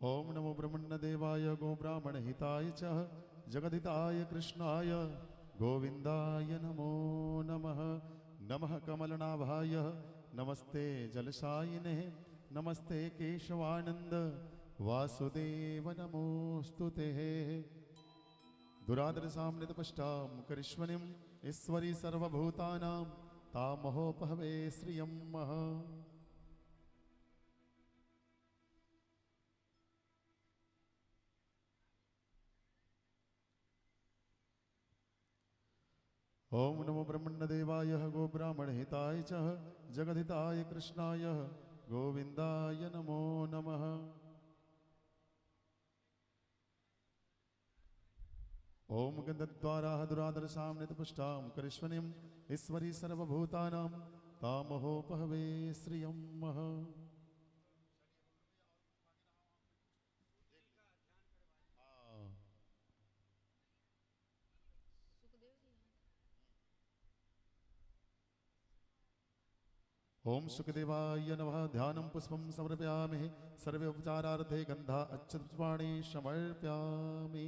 ओम नमो ब्रह्मण्यदेवाय गो ब्राह्मणहिताय च जगदिताय कृष्णाय गोविंदाय नमो नमः। नमः कमलनाभाय नमस्ते जलशायिने नमस्ते केशवानंद वासुदेव नमोस्तुते। दुरादर साम्नित पष्टाम करिष्वनिम ईश्वरी सर्वभूतानां तामहोपहवे श्रियं मह। ओम नमो ब्रह्मण्यदेवाय गो ब्राह्मणहिताय च जगदिताय कृष्णाय गोविंदाय नमो नमः। ओम गंधद्वारा दुरादर साम्नित पुष्टां करिष्वनिम ईश्वरी सर्वभूतानां तामहोपहवे श्रियं मह। ओम सुखदेवाय नमः। ध्यानं पुष्पं समर्पयामि सर्वे उपचारार्थे गंधा अच्युतवाणी समर्पयामि।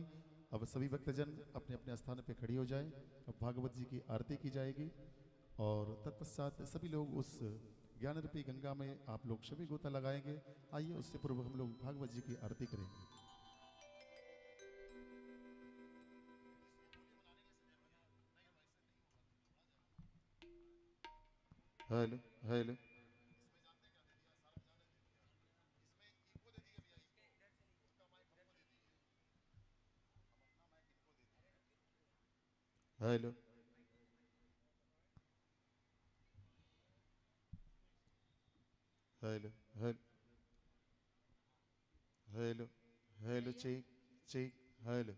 अब सभी भक्तजन अपने अपने स्थान पे खड़ी हो जाएं। अब भागवत जी की आरती की जाएगी और तत्पश्चात सभी लोग उस ज्ञान रूपी गंगा में आप लोग सभी गोता लगाएंगे। आइए उससे पूर्व हम लोग भागवत जी की आरती करेंगे। Hello hello hello hello hello hello hello check check hello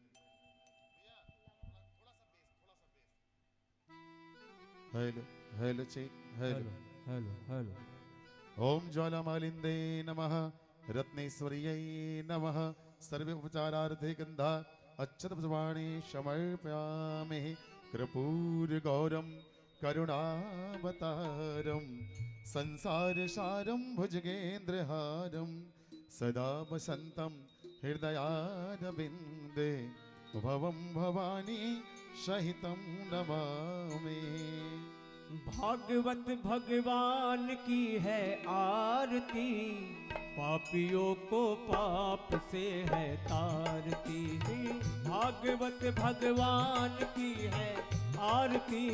hello hello check hello hello hello. ओम ज्वालामालिंदे नमः रत्नेश्वर्यै नमः। सर्वे उपचारार्थे गंधा अच्युतपुष्पाणि समर्पयामि। कर्पूर गौरम करुणावतारम संसारसारं भुजगेन्द्रहारं सदा वसन्तं हृदयारविन्दे भवं भवानी सहितं नमामि। भागवत भगवान की है आरती, पापियों को पाप से है तारती। भागवत भगवान की है आरती,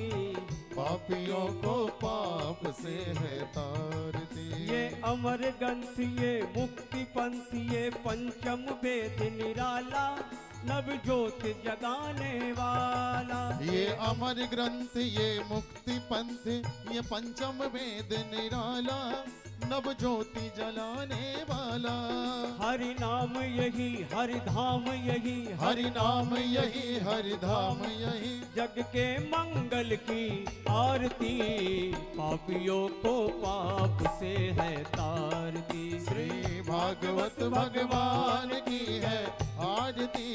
पापियों को पाप से है तारती। ये अमर ग्रंथ ये मुक्ति पंथ ये पंचम वेद निराला, नव ज्योत जगाने वाला। ये अमर ग्रंथ ये मुक्ति पंथ ये पंचम वेद निराला, नव ज्योति जलाने वाला। हरि नाम यही हरि धाम यही, हरि नाम यही हरि धाम यही, जग के मंगल की आरती, पापियों को पाप से है तारती। श्री भागवत भगवान की है आरती,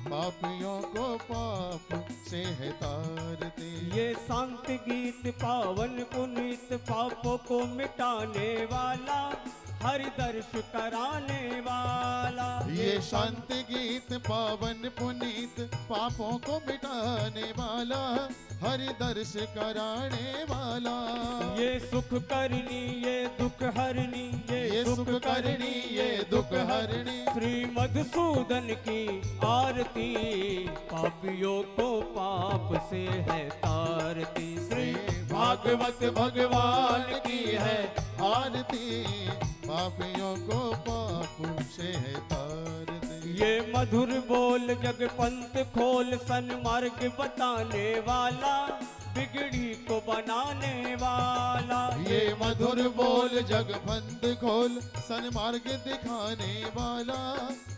पापियों को पाप से है तारती। ये शांत गीत पावन पुनीत पापों को मिटाने वाला, हरि दर्श कराने वाला। ये शांत गीत पावन पुनीत पापों को मिटाने वाला, हरि दर्श कराने वाला। ये सुख करनी ये दुख हरनी ये सुख करनी ये दुख हरनी, श्री मधुसूदन की आरती, पापियों को पाप से है तारती। श्री भागवत भगवान की है आरती, पापियों को पाप से है तारती। ये मधुर बोल जग पंथ खोल सन्मार्ग बताने वाला, बिगड़ी को बनाने वाला। ये मधुर बोल जग पंथ खोल सन्मार्ग दिखाने वाला,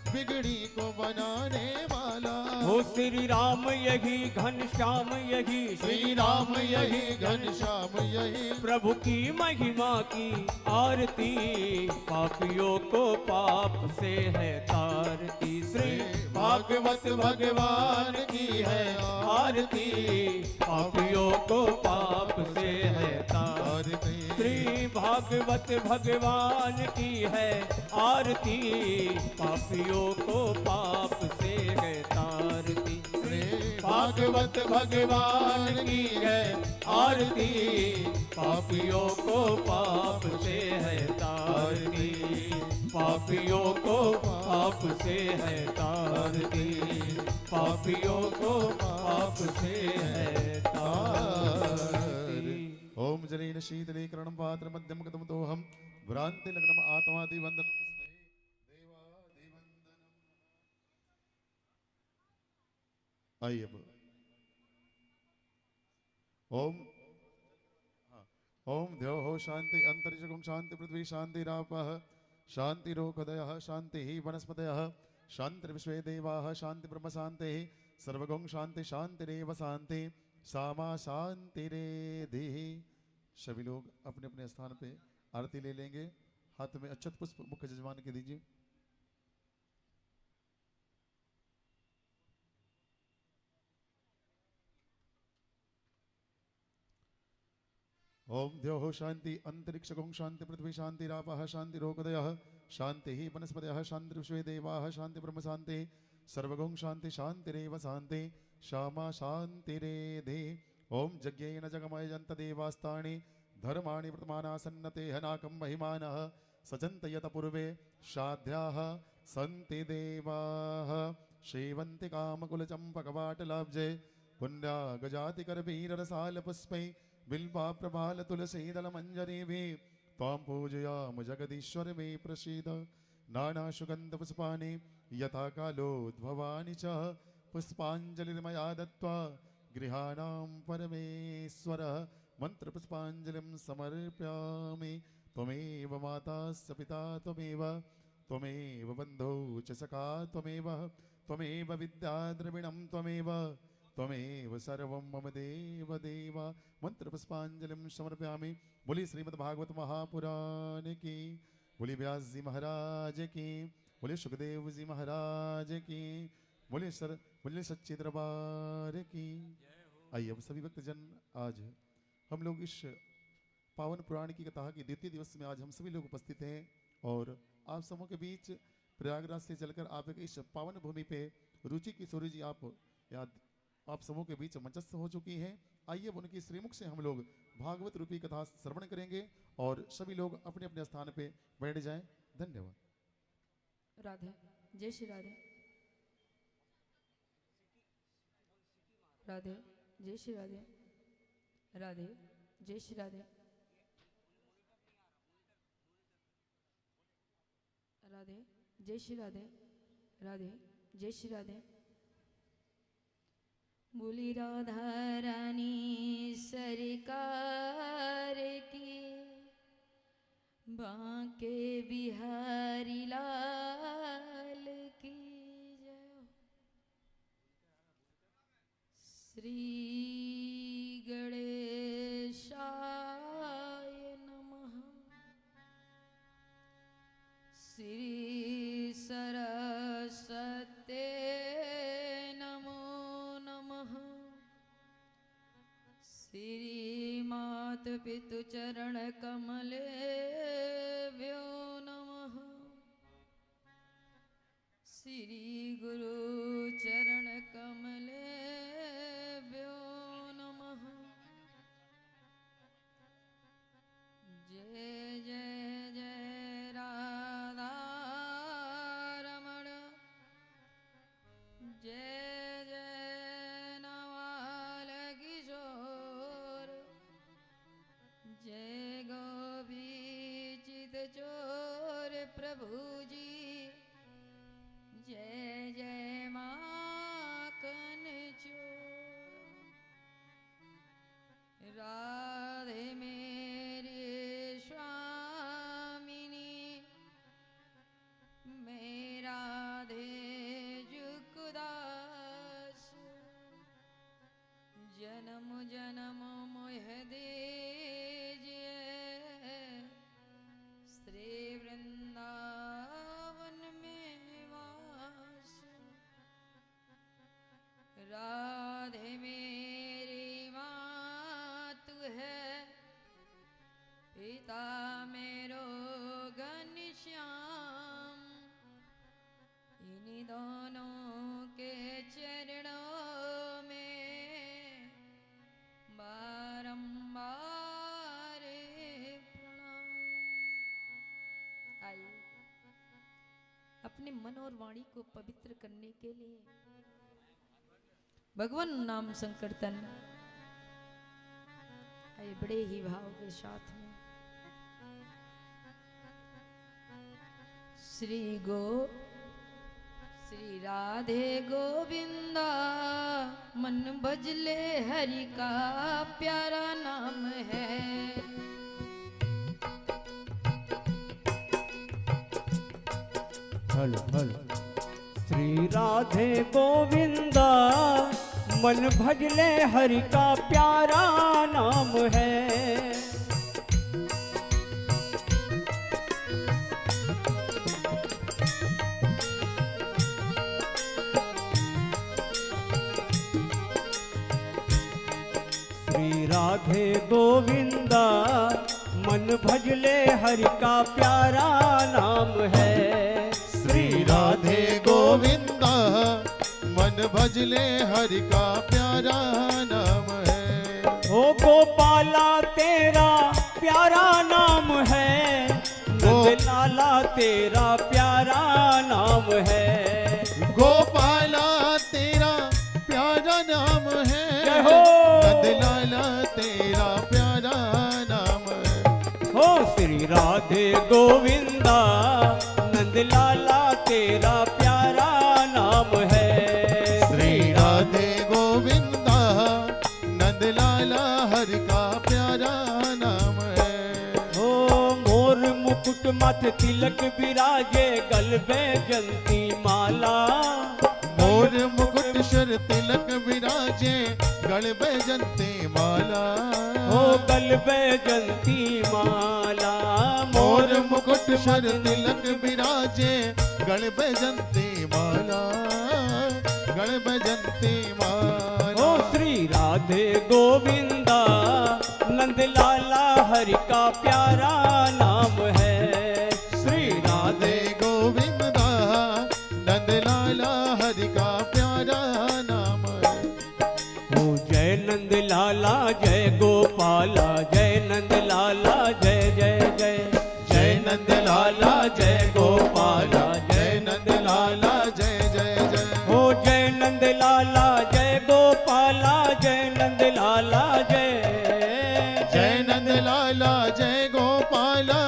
बिगड़ी को बनाने वाला। हो श्री राम यही घनश्याम यही, श्री राम यही घनश्याम यही, प्रभु की महिमा की आरती, पापियों को पाप से है तारती। श्री भागवत भगवान की है आरती, पापियों को पाप से है तारती। आरती। श्री भागवत भगवान की है आरती, पापियों को पाप से है तारती। श्री भागवत भगवान की है आरती, पापियों को पाप से है तारती, पापियों को पाप से है तारती, पापियों को पाप से है तारती। ओम जलेन शीतलीकरणं पात्र मध्यम कदम दोहम भ्रांति लग्नम आत्मादि वंदन आइए अब ओम ओम द्योः शांति अंतरिक्षं शांति पृथ्वी शांतिरापः शांतिरोपदयः शांतिः वनस्पतयः शांतिर्विश्वे देवाः शांति ब्रह्म शांतिः सर्वगुण शांति शांतिरेव शांति सामा शांतिरेधिः। सभी लोग अपने अपने स्थान पे आरती ले लेंगे। हाथ में अक्षत पुष्प मुख्य यजमान के दीजिए। ओम द्योः शांति अंतरिक्षगुं शांति पृथ्वी शांतिरापः शांतिरोपदयः शांतिः वनस्पतयः शांतिर्विश्वे देवाः शांति ब्रह्म शांति सर्वगुण शांति शांतिरेव शांति श्यामा शांतिरेधि। ओम यज्ञेन जगमयजन्त देवास्तानि धर्माणि वर्तमानासन्नते हनाकं महिमानः सचन्त यत पूर्वे शाध्याः सन्ति देवाः शेवन्ति कामकुलचम्पकवाटलाब्जे पुण्या गजातिकरवीररसालपुष्पै बिल्वा प्रभाल तुलसीदल मंजरीभिः त्वां पूजयाम जगदीश्वर मे प्रसीद। नाना सुगंध पुष्पाणि यथा कालोद्भवानि च पुष्पाञ्जलिर्मया दत्त्वा गृहाणां परमेश्वर मंत्र पुष्पाञ्जलिं समर्पयामि। त्वमेव मातास्य पिता त्वमेव त्वमेव बन्धो च सखा त्वमेव त्वमेव विद्या द्रविणं त्वमेव त्वमेव सर्वं मम देव देव। मंत्र पुष्पांजलिं समर्पयामि। बोली श्रीमद् भागवत महापुराण की, बोली व्यास जी महाराज की, बोले सुखदेव जी महाराज की, बोले सच्चे दरबार की। आइए अब सभी भक्तजन, आज हम लोग इस पावन पुराण की कथा के द्वितीय दिवस में आज हम सभी लोग उपस्थित हैं और आप सबों के बीच प्रयागराज से चलकर आप इस पावन भूमि पे रुचि किशोरी जी आप सबों के बीच मंचस्थ हो चुकी हैं। आइए उनकी श्रीमुख से हम लोग भागवत रूपी कथा श्रवण करेंगे और सभी लोग अपने अपने स्थान पे बैठ जाएं। धन्यवाद। राधे, जय श्री राधे। राधे, जय श्री राधे। राधे, जय श्री राधे। राधे, जय श्री राधे। राधे, जय श्री राधे। बोली राधा रानी सरकार की, बांके बिहारी लाल की जय। श्री गणेशाय नमः। श्री सरस्वते श्रीमात पितु चरण कमलेभ्यो नमः। श्री गुरु चरण कमलेभ्यो नमः। जय जय जय राधा रमण, जय प्रभु जी, जय जय अपने मन और वाणी को पवित्र करने के लिए भगवान नाम संकीर्तन आए बड़े ही भाव के साथ में। श्री राधे गोविंदा मन भजले हरि का प्यारा नाम है। Hello hello. श्री राधे गोविंदा मन भजले हरि का प्यारा नाम है। श्री राधे गोविंदा मन भजले हरि का प्यारा नाम है। श्री राधे गोविंदा मन भजले हरि का प्यारा नाम है। ओ गोपाला तेरा प्यारा नाम है, नंदलाला तेरा प्यारा नाम है। गोपाला तेरा प्यारा नाम है, जय हो। नंदलाला तेरा प्यारा नाम है। हो श्री राधे गोविंदा नंदलाला तेरा प्यारा नाम है। श्री राधे गोविंदा नंदलाला हरि का प्यारा नाम है। हो मोर मुकुट मथ तिलक विराजे गल जंती माला। मोर मुकुट शर तिलक विराजे गल जंती माला। हो गल जंती माला। मोर मुकुट शर तिलक विराजे गल जंती माला, गल जंती माला। हो श्री राधे गोविंदा नंदलाला हरि का प्यारा नाम है। श्री राधे गोविंदा नंदलाला हरि का प्यारा नाम है। हो जय नंदलाला जय गोपाला, जय नंदलाला जय जय जय। जय नंदलाला जय गोपाला, जय नंदलाला जय जय जय। हो जय नंदलाला जय गोपाला, जय नंदलाला जय। जय नंदलाला जय गोपाला,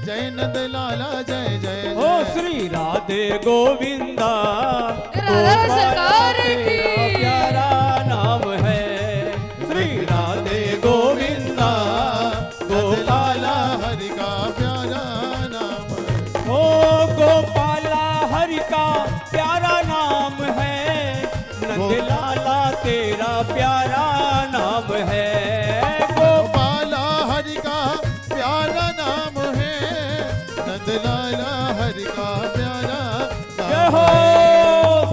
जय नंदलाला जय जय जय। हो श्री राधे गोविंदा राधा सरकार गोपाला की। तेरा प्यारा नाम है। श्री राधे गोविंदा गोपाला हरि का प्यारा नाम है। हो गोपाला हरि का प्यारा नाम है। नंदलाला तेरा प्यारा नाम है। गोपाला हरि का प्यारा नाम है, नंदलाला हरि का प्यारा जय नाम हो है।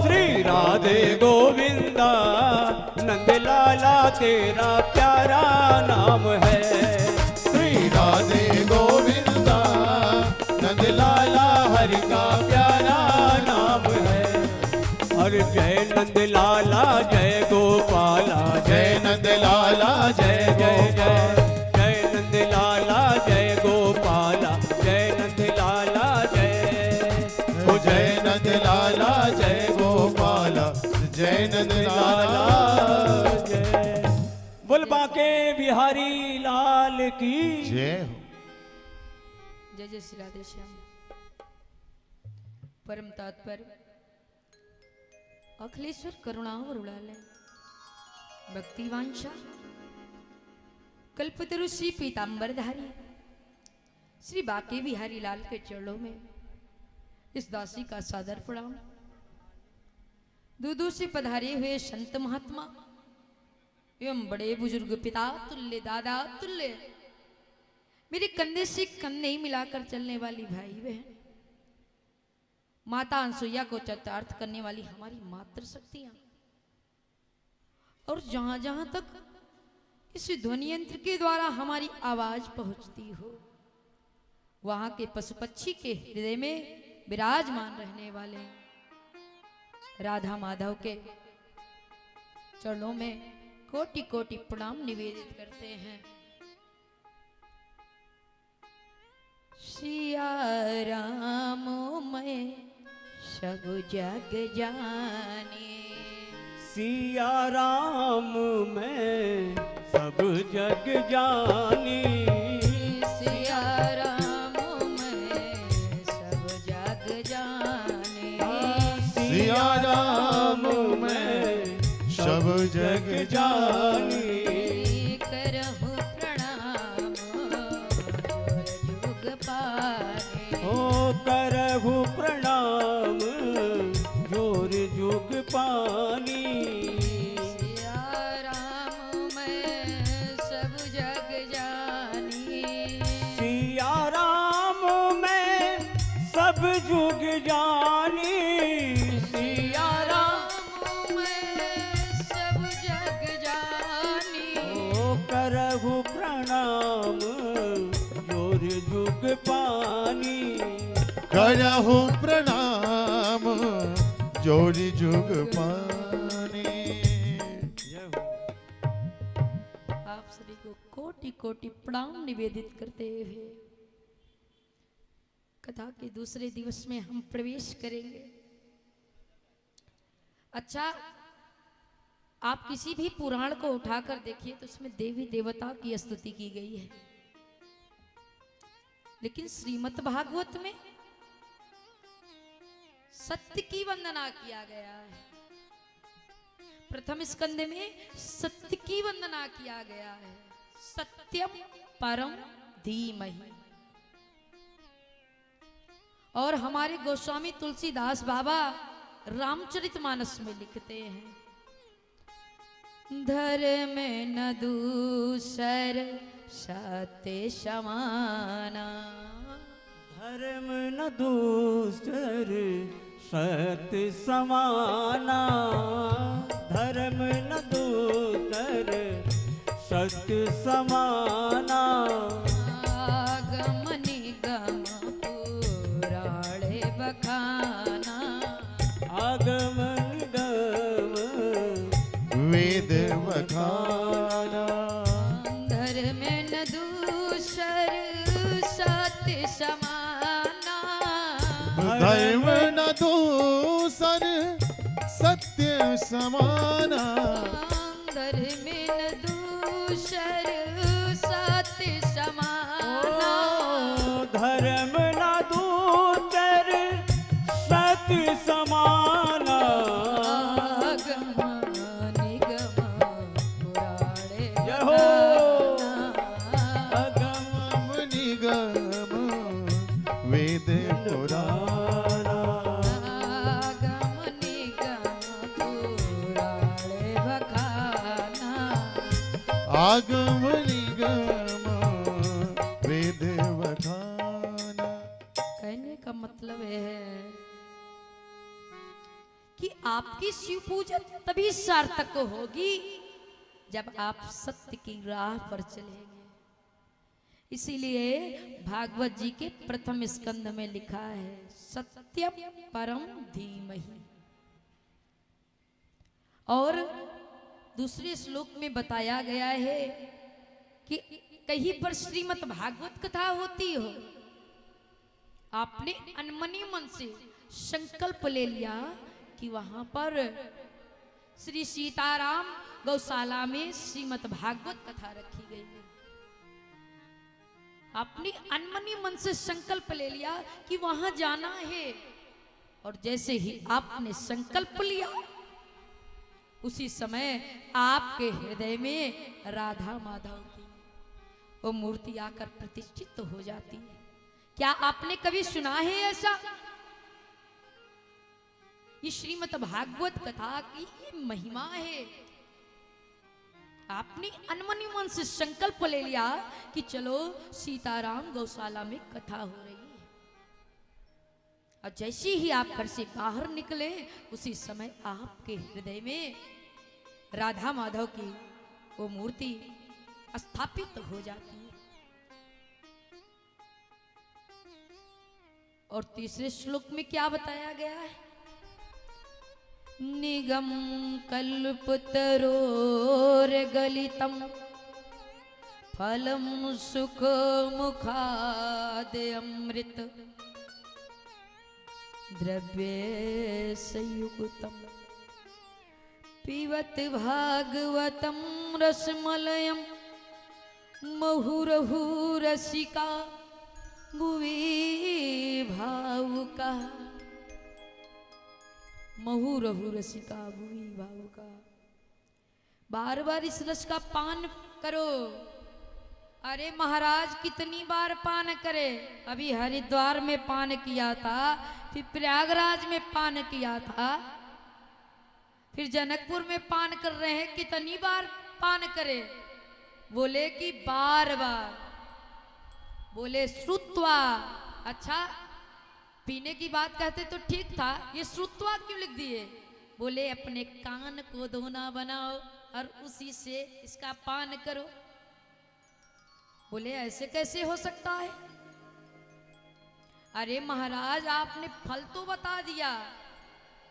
श्री राधे गोविंदा नंदलाला तेरा प्यारा नाम है। श्री राधे गोविंदा नंदलाला हरि का प्यारा नाम है। और जय नंदलाला जय गोपाला, जय नंदलाला जय जय जय। जय नंदलाला जय गोपाला, जय नंदलाला जय। ओ जय नंदलाला जय गोपाला, जय नंदलाला जय। बोल बांके बिहारी लाल की जय हो। जय जय श्री राधे श्याम। परम तात्पर्य अखिलेश्वर करुणावरुणालय भक्ति वांछा कल्पतरु श्री पीतांबरधारी श्री बाके बिहारी लाल के चरणों में इस दासी का सादर प्रणाम। दूर दूर से पधारे हुए संत महात्मा एवं बड़े बुजुर्ग पिता तुल्य दादा तुल्य मेरे कंधे से कंधे मिलाकर चलने वाली भाई बहन, माता अनसुईया को चरितार्थ करने वाली हमारी मातृ शक्तियां, और जहां जहां तक इस ध्वनि यंत्र के द्वारा हमारी आवाज पहुंचती हो वहां के पशु पक्षी के हृदय में विराजमान रहने वाले राधा माधव के चरणों में कोटि कोटि प्रणाम निवेदित करते हैं। सिया राम मैं सब जग जाने। सिया राम मैं सब जग जानी, सिया राम मैं सब जग जाने। सिया राम मैं सब जग जानी। करहु प्रणाम जोर जुग पाने। ओ करहु प्रणाम जोर जुग पानी। सिया राम मैं सब जग जानी। सिया राम मैं सब जुग जानी। सिया राम मैं सब जग जानी। ओ करहु प्रणाम जोर जुग पानी। करहु प्रणाम जोरी जुग पानी। आप सभी को कोटि कोटि प्रणाम निवेदित करते हुए कथा के दूसरे दिवस में हम प्रवेश करेंगे। अच्छा, आप किसी भी पुराण को उठाकर देखिए तो उसमें देवी देवता की स्तुति की गई है, लेकिन श्रीमद् भागवत में सत्य की वंदना किया गया है। प्रथम स्कंद में सत्य की वंदना किया गया है। सत्यम परम धीमहि। और हमारे गोस्वामी तुलसीदास बाबा रामचरितमानस में लिखते हैं, धर्म न दूसर सत्य समाना। धर्म न दूसर सत्य समाना। धर्म न दूसर सत्य समाना। आगम निगम पुराणे बखाना। आगम निगम वेद बखाना। धर्म न दूसर सत्य समाना। धर्म न दूसर सत्य समाना। धर्म न दूसर सत्य समाना। धर्म न दूसर सत्य समाना। आगम निगम पुराणे जय हो। अगम निगम वेद पुराण। आगम निगम पुराणे बखाना। आगम निगम वेद बखाना। कहने का मतलब है कि आपकी शिव पूजा तभी सार्थक होगी जब आप सत्य की राह पर चलेंगे। इसीलिए भागवत जी के प्रथम स्कंद में लिखा है, सत्यम परम धीमहि। और दूसरे श्लोक में बताया गया है कि कहीं पर श्रीमद् भागवत कथा होती हो, आपने अनमनी मन से संकल्प ले लिया कि वहां पर श्री सीताराम गौशाला में श्रीमद् भागवत कथा रखी गई है। आपने अनमनी मन से संकल्प ले लिया कि वहां जाना है, और जैसे ही आपने संकल्प लिया उसी समय आपके हृदय में राधा माधव की वो मूर्ति आकर प्रतिष्ठित हो जाती है। क्या आपने कभी सुना है ऐसा? ये श्रीमद् भागवत कथा की ये महिमा है। आपने अनमनी मन से संकल्प ले लिया कि चलो सीताराम गौशाला में कथा हो रही है, और जैसे ही आप घर से बाहर निकले उसी समय आपके हृदय में राधा माधव की वो मूर्ति स्थापित हो जाती है। और तीसरे श्लोक में क्या बताया गया है? निगम कल्पतरोर गलितम फलम सुख मुखाद अमृत। द्रव्ये संयुक्तम पिबत भागवतम रसमलयम मुहुरहु रसिका भुवि भावुका। मुहुरहु रसिका भुवि भावुका। बार बार इस रस का पान करो। अरे महाराज कितनी बार पान करे? अभी हरिद्वार में पान किया था, फिर प्रयागराज में पान किया था, फिर जनकपुर में पान कर रहे हैं। कितनी बार पान करे? बोले कि बार बार। बोले श्रुत्वा। अच्छा, पीने की बात कहते तो ठीक था, ये श्रुत्वा क्यों लिख दिए? बोले अपने कान को धोना बनाओ और उसी से इसका पान करो। बोले ऐसे कैसे हो सकता है? अरे महाराज आपने फल तो बता दिया,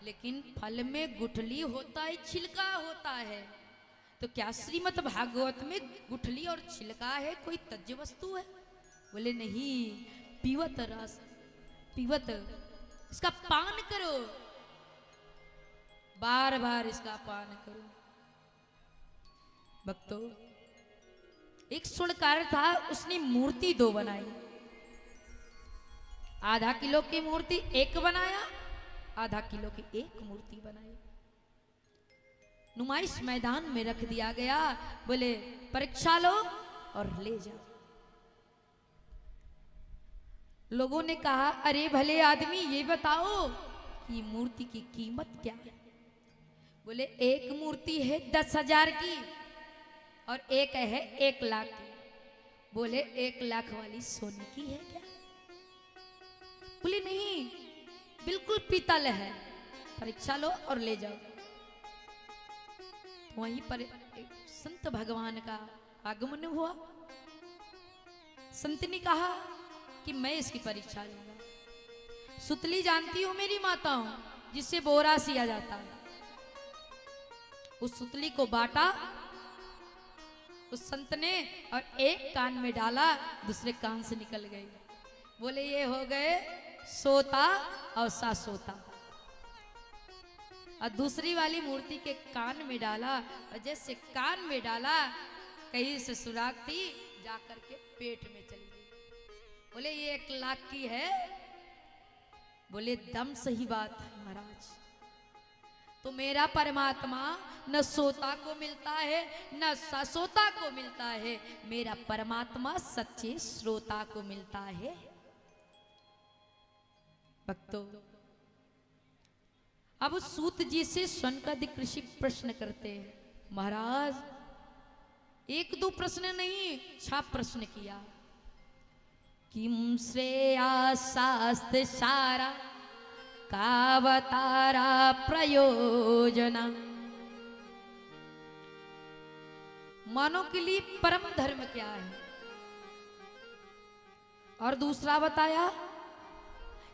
लेकिन फल में गुठली होता है, छिलका होता है। तो क्या श्रीमद् भागवत में गुठली और छिलका है कोई तज्य वस्तु है? बोले नहीं, पीवत रस, पीवत, इसका पान करो, बार बार इसका पान करो। भक्तों, एक सुनकार था, उसने मूर्ति 2 बनाई। आधा किलो की मूर्ति 1 बनाया, आधा किलो की 1 मूर्ति बनाई। नुमाइश मैदान में रख दिया गया। बोले परीक्षा लो और ले जाओ। लोगों ने कहा अरे भले आदमी ये बताओ कि मूर्ति की कीमत क्या है? बोले एक मूर्ति है 10,000 की और एक है 1 लाख की। बोले 1 लाख वाली सोने की है क्या? बोले नहीं, बिल्कुल पीतल है, परीक्षा लो और ले जाओ। वहीं पर एक संत भगवान का आगमन हुआ। संत ने कहा कि मैं इसकी परीक्षा लूंगा। सुतली जानती हो मेरी माताओं, जिससे बोरा सिया जाता है। उस सुतली को बांटा उस संत ने और एक कान में डाला, दूसरे कान से निकल गई। बोले ये हो गए सोता और सासोता। और दूसरी वाली मूर्ति के कान में डाला, और जैसे कान में डाला कहीं से सुराग थी, जाकर के पेट में चली गई। बोले ये 1 लाख की है। बोले दम सही बात है महाराज। तो मेरा परमात्मा न सोता को मिलता है न ससोता को मिलता है, मेरा परमात्मा सच्चे श्रोता को मिलता है। भक्तों, अब सूत जी से शौनकादिक ऋषि प्रश्न करते हैं। महाराज 1-2 प्रश्न नहीं, 6 प्रश्न किया। किम श्रेया शास्त्र सारा कावतारा प्रयोजना। मानव के लिए परम धर्म क्या है? और दूसरा बताया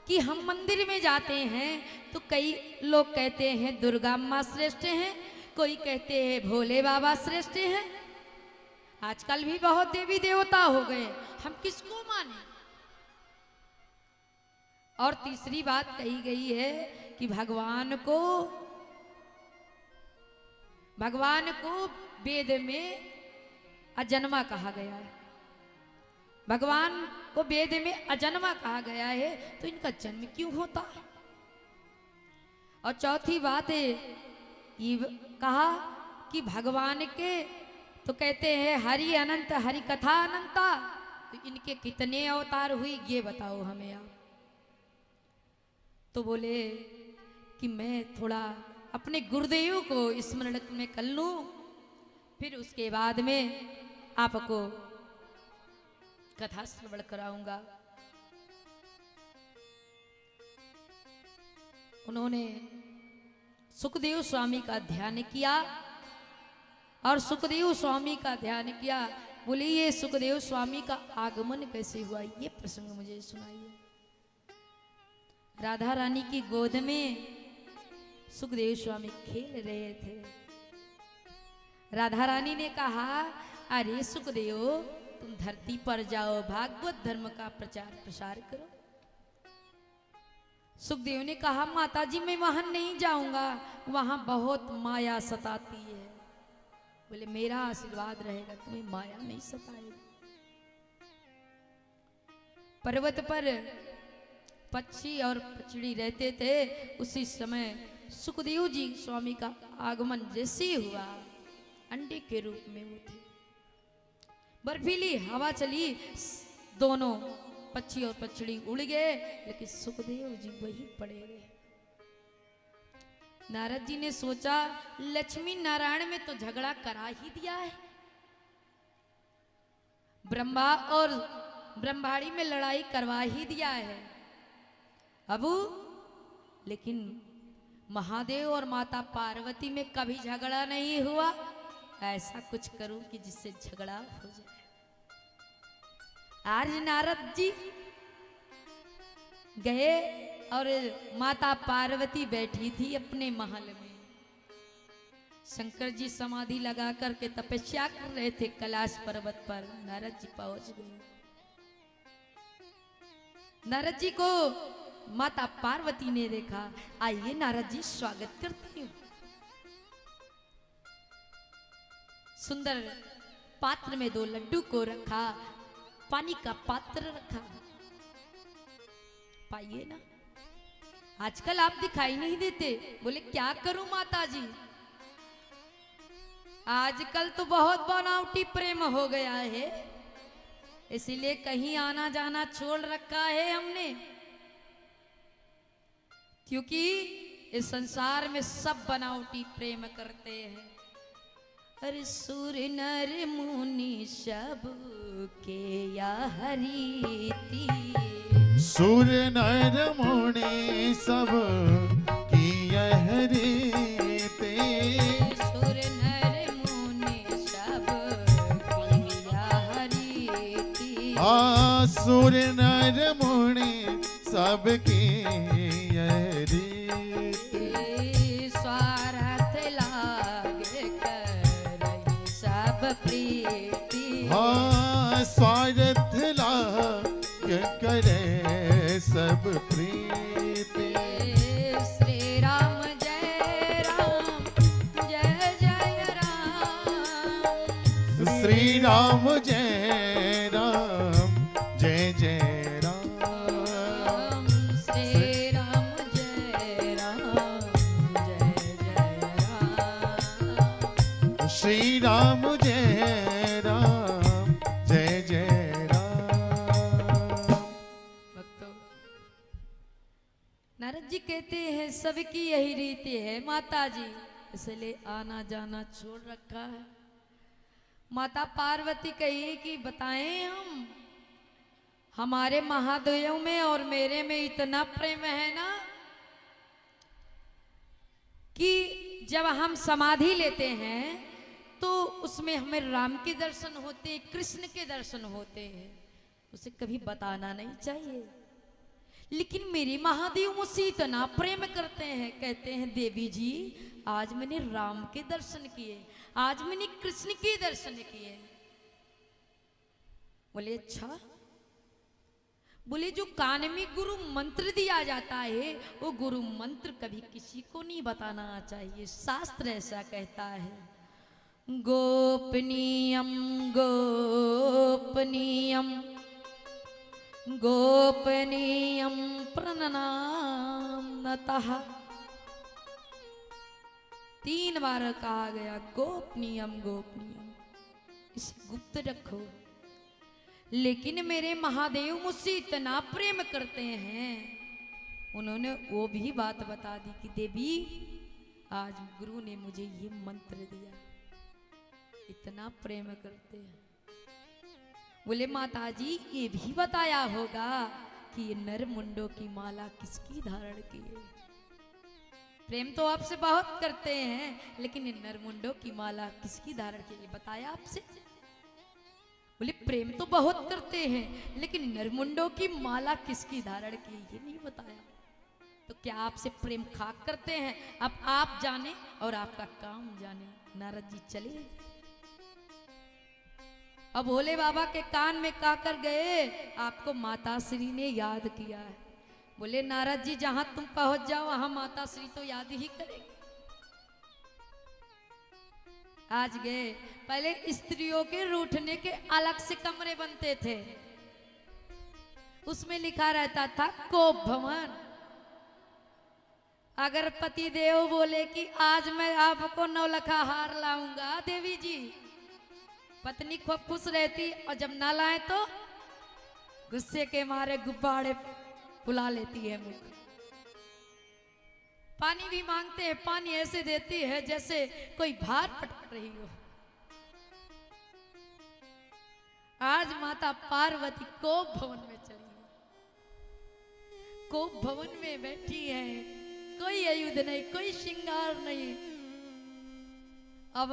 कि हम मंदिर में जाते हैं तो कई लोग कहते हैं दुर्गा माँ श्रेष्ठ हैं, कोई कहते हैं भोले बाबा श्रेष्ठ हैं। आजकल भी बहुत देवी देवता हो गए, हम किसको माने? और तीसरी बात कही गई है कि भगवान को वेद में अजन्मा कहा गया है। भगवान को वेद में अजन्मा कहा गया है, तो इनका जन्म क्यों होता है? और चौथी बात है ये कहा कि भगवान के तो कहते हैं हरि अनंत, हरि कथा अनंता। तो इनके कितने अवतार हुई ये बताओ हमें आप। तो बोले कि मैं थोड़ा अपने गुरुदेव को स्मरण में कर लूं, फिर उसके बाद में आपको कथा श्रवण कराऊंगा। उन्होंने सुखदेव स्वामी का ध्यान किया और सुखदेव स्वामी का ध्यान किया। बोले ये सुखदेव स्वामी का आगमन कैसे हुआ, ये प्रसंग मुझे सुनाइए। राधा रानी की गोद में सुखदेव स्वामी खेल रहे थे। राधा रानी ने कहा अरे सुखदेव तुम धरती पर जाओ, भागवत धर्म का प्रचार प्रसार करो। सुखदेव ने कहा माता जी मैं वहां नहीं जाऊंगा, वहां बहुत माया सताती है। बोले मेरा आशीर्वाद रहेगा तुम्हें माया नहीं सताएगी। पर्वत पर पक्षी और पचड़ी रहते थे। उसी समय सुखदेव जी स्वामी का आगमन जैसे हुआ, अंडे के रूप में वो थे। बर्फीली हवा चली, दोनों पक्षी और पचड़ी उड़ गए, लेकिन सुखदेव जी वही पड़े रहे। नारद जी ने सोचा लक्ष्मी नारायण में तो झगड़ा करा ही दिया है, ब्रह्मा और ब्रह्माड़ी में लड़ाई करवा ही दिया है अब, लेकिन महादेव और माता पार्वती में कभी झगड़ा नहीं हुआ। ऐसा कुछ करूं कि जिससे झगड़ा हो जाए। आज नारद जी गए और माता पार्वती बैठी थी अपने महल में। शंकर जी समाधि लगा करके तपस्या कर रहे थे कैलाश पर्वत पर। नारद जी पहुंच गए। नारद जी को माता पार्वती ने देखा। आइए नारद जी स्वागत करती हूँ। सुंदर पात्र में 2 लड्डू को रखा, पानी का पात्र रखा। पाइए ना, आजकल आप दिखाई नहीं देते। बोले क्या करूं माता जी, आजकल तो बहुत बनावटी प्रेम हो गया है, इसीलिए कहीं आना जाना छोड़ रखा है हमने, क्योंकि इस संसार में सब बनावटी प्रेम करते हैं। अरे सुर नर मुनि सब के यह रीति, सुर नर मुनि सब की यह रीति, सुर नर मुनि सब की यह रीति, हाँ सुर नर मुनि सब की यह रीति, स्वार्थ लागे करहि सब प्रीति, हाँ स्वार्थ लाग करे सब प्रीति। श्री राम जय राम जय जय राम, श्री राम जय राम जय जय राम, श्री राम जय राम जय जय राम, श्री राम जय राम जय जय राम। भक्तों, नारद जी कहते हैं सबकी यही रीति है माता जी, इसलिए आना जाना छोड़ रखा है। माता पार्वती कही कि बताएं हम, हमारे महादेव में और मेरे में इतना प्रेम है ना कि जब हम समाधि लेते हैं तो उसमें हमें राम के दर्शन होते हैं, कृष्ण के दर्शन होते हैं, उसे कभी बताना नहीं चाहिए। लेकिन मेरे महादेव मुझसे इतना प्रेम करते हैं, कहते हैं देवी जी आज मैंने राम के दर्शन किए, आज मैंने कृष्ण के दर्शन किए। बोले अच्छा, बोले जो कान में गुरु मंत्र दिया जाता है वो गुरु मंत्र कभी किसी को नहीं बताना चाहिए, शास्त्र ऐसा कहता है। गोपनीयम गोपनीयम गोपनीयम प्रणनामतः, 3 बार कहा गया गोपनीयम गोपनीयम, इसे गुप्त रखो। लेकिन मेरे महादेव मुझसे इतना प्रेम करते हैं, उन्होंने वो भी बात बता दी कि देवी आज गुरु ने मुझे ये मंत्र दिया, इतना प्रेम करते हैं। बोले माता जी ये भी बताया होगा कि ये नर मुंडों की माला किसकी धारण की है। प्रेम तो आपसे बहुत करते हैं, लेकिन ये नर मुंडों की माला किसकी धारण की है बताया आपसे। बोले प्रेम तो बहुत करते हैं, लेकिन नरमुंडों की माला किसकी धारण की ये नहीं बताया। तो क्या आपसे प्रेम खाक करते हैं? अब आप जाने और आपका काम जाने। नारद जी चले, अब भोले बाबा के कान में काकर गए, आपको माता श्री ने याद किया है। बोले नारद जी जहां तुम पहुंच जाओ वहां माता श्री तो याद ही करेंगे। आज गए, पहले स्त्रियों के रूठने के अलग से कमरे बनते थे, उसमें लिखा रहता था कोप भवन। अगर पति देव बोले कि आज मैं आपको 9 लखा हार लाऊंगा देवी जी, पत्नी खूब खुश रहती, और जब ना लाए तो गुस्से के मारे गुब्बारे बुला लेती है मुख। पानी भी मांगते हैं, पानी ऐसे देती है जैसे कोई भार पटक रही हो। आज माता पार्वती कोप भवन में चली है, कोप भवन में बैठी है, कोई आयुध नहीं, कोई श्रृंगार नहीं। अब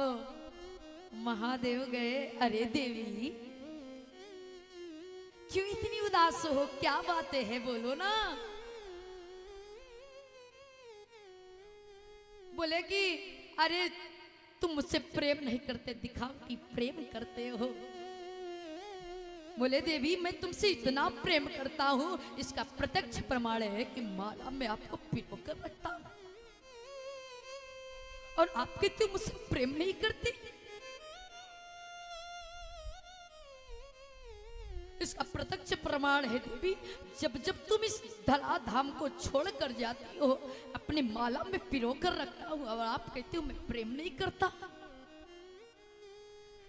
महादेव गए, अरे देवी क्यों इतनी उदास हो, क्या बातें हैं, बोलो ना। बोले कि अरे तुम मुझसे प्रेम नहीं करते, दिखावटी प्रेम करते हो। बोले देवी मैं तुमसे इतना प्रेम करता हूं, इसका प्रत्यक्ष प्रमाण है कि माला में आपको पिरो कर रखता हूं, और आप कहते हो मुझसे प्रेम नहीं करते। इसका प्रत्यक्ष प्रमाण है देवी, जब जब तुम इस धराधाम को छोड़कर जाती हो, अपने माला में पिरो कर रखता हूं, और आप कहते हो मैं प्रेम नहीं करता।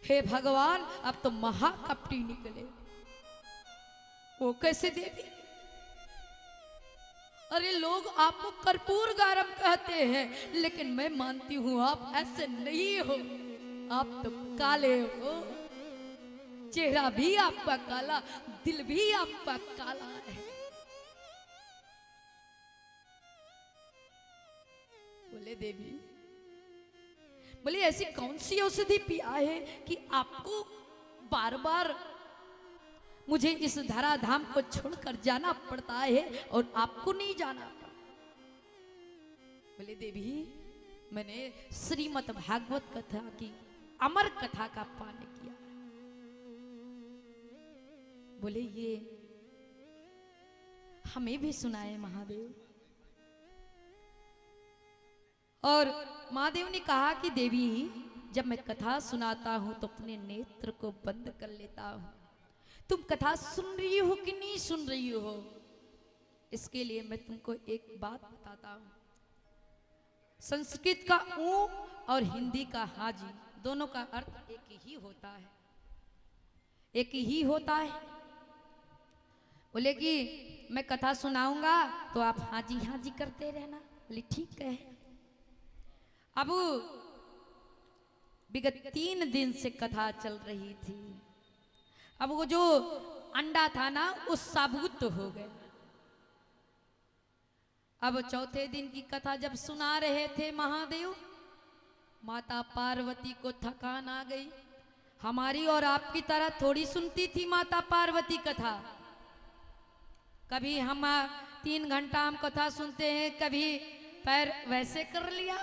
हे भगवान अब तो महाकपटी निकले। वो कैसे देवी? अरे लोग आपको कर्पूर गारम कहते हैं, लेकिन मैं मानती हूं आप ऐसे नहीं हो, आप तो काले हो। चेहरा भी आपका काला, दिल भी आपका काला है। बोले देवी, बोले ऐसी कौन सी औषधि पिया है कि आपको बार बार मुझे इस धराधाम को छोड़कर जाना पड़ता है और आपको नहीं जाना पड़ता। बोले देवी मैंने श्रीमद् भागवत कथा की अमर कथा का पान किया। बोले ये हमें भी सुनाए महादेव। और महादेव ने कहा कि देवी जब मैं कथा सुनाता हूं तो अपने नेत्र को बंद कर लेता हूं। तुम कथा सुन रही हो कि नहीं सुन रही हो, इसके लिए मैं तुमको एक बात बताता हूं। संस्कृत का ऊ और हिंदी का हाजी दोनों का अर्थ एक ही होता है, एक ही होता है। बोले कि मैं कथा सुनाऊंगा तो आप हाजी हाजी करते रहना। बोले ठीक है। अब विगत 3 दिन से कथा चल रही थी। अब वो जो अंडा था ना वो साबुत हो गया। अब चौथे दिन की कथा जब सुना रहे थे महादेव, माता पार्वती को थकान आ गई। हमारी और आपकी तरह थोड़ी सुनती थी माता पार्वती कथा। कभी हम 3 घंटा हम कथा सुनते हैं, कभी पैर वैसे कर लिया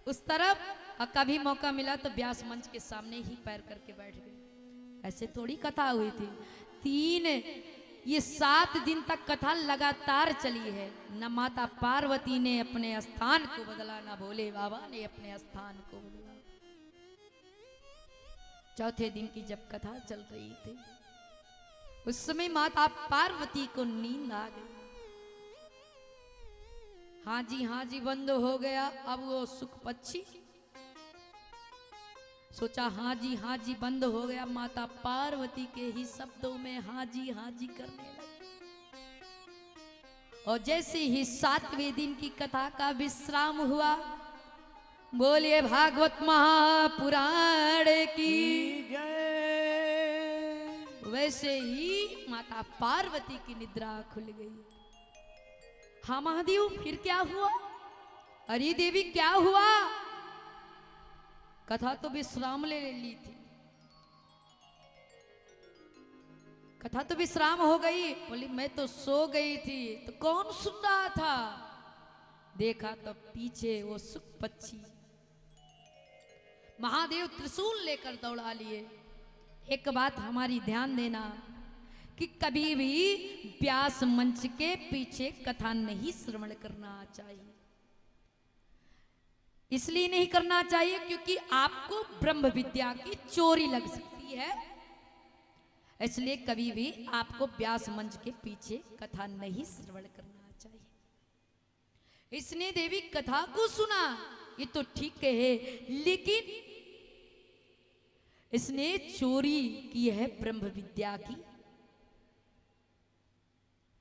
उस तरफ, और कभी मौका मिला तो व्यास मंच के सामने ही पैर करके बैठ गए। ऐसे थोड़ी कथा हुई थी। 7 दिन तक कथा लगातार चली है। न माता पार्वती ने अपने स्थान को बदला, न भोले बाबा ने अपने स्थान को बदला। चौथे दिन की जब कथा चल रही थी उस समय माता पार्वती को नींद आ गई। हाँ जी बंद हो गया। अब वो सुख पक्षी सोचा हाँ जी बंद हो गया। माता पार्वती के ही शब्दों में हाँ जी करने लगी। और जैसे ही 7वें दिन की कथा का विश्राम हुआ, बोलिए भागवत महापुराण की जय। वैसे ही माता पार्वती की निद्रा खुल गई। हाँ महादेव फिर क्या हुआ? अरे देवी क्या हुआ? कथा तो विश्राम ले ली थी, कथा तो विश्राम हो गई। बोली मैं तो सो गई थी। तो कौन सुन रहा था? देखा तो पीछे वो सुख पक्षी। महादेव त्रिशूल लेकर दौड़ा लिए। एक बात हमारी ध्यान देना, कि कभी भी व्यास मंच के पीछे कथा नहीं श्रवण करना चाहिए। इसलिए नहीं करना चाहिए क्योंकि आपको ब्रह्म विद्या की चोरी लग सकती है। इसलिए कभी भी आपको व्यास मंच के पीछे कथा नहीं श्रवण करना चाहिए। इसने देवी कथा को सुना, ये तो ठीक है, लेकिन इसने चोरी की है ब्रह्म विद्या की।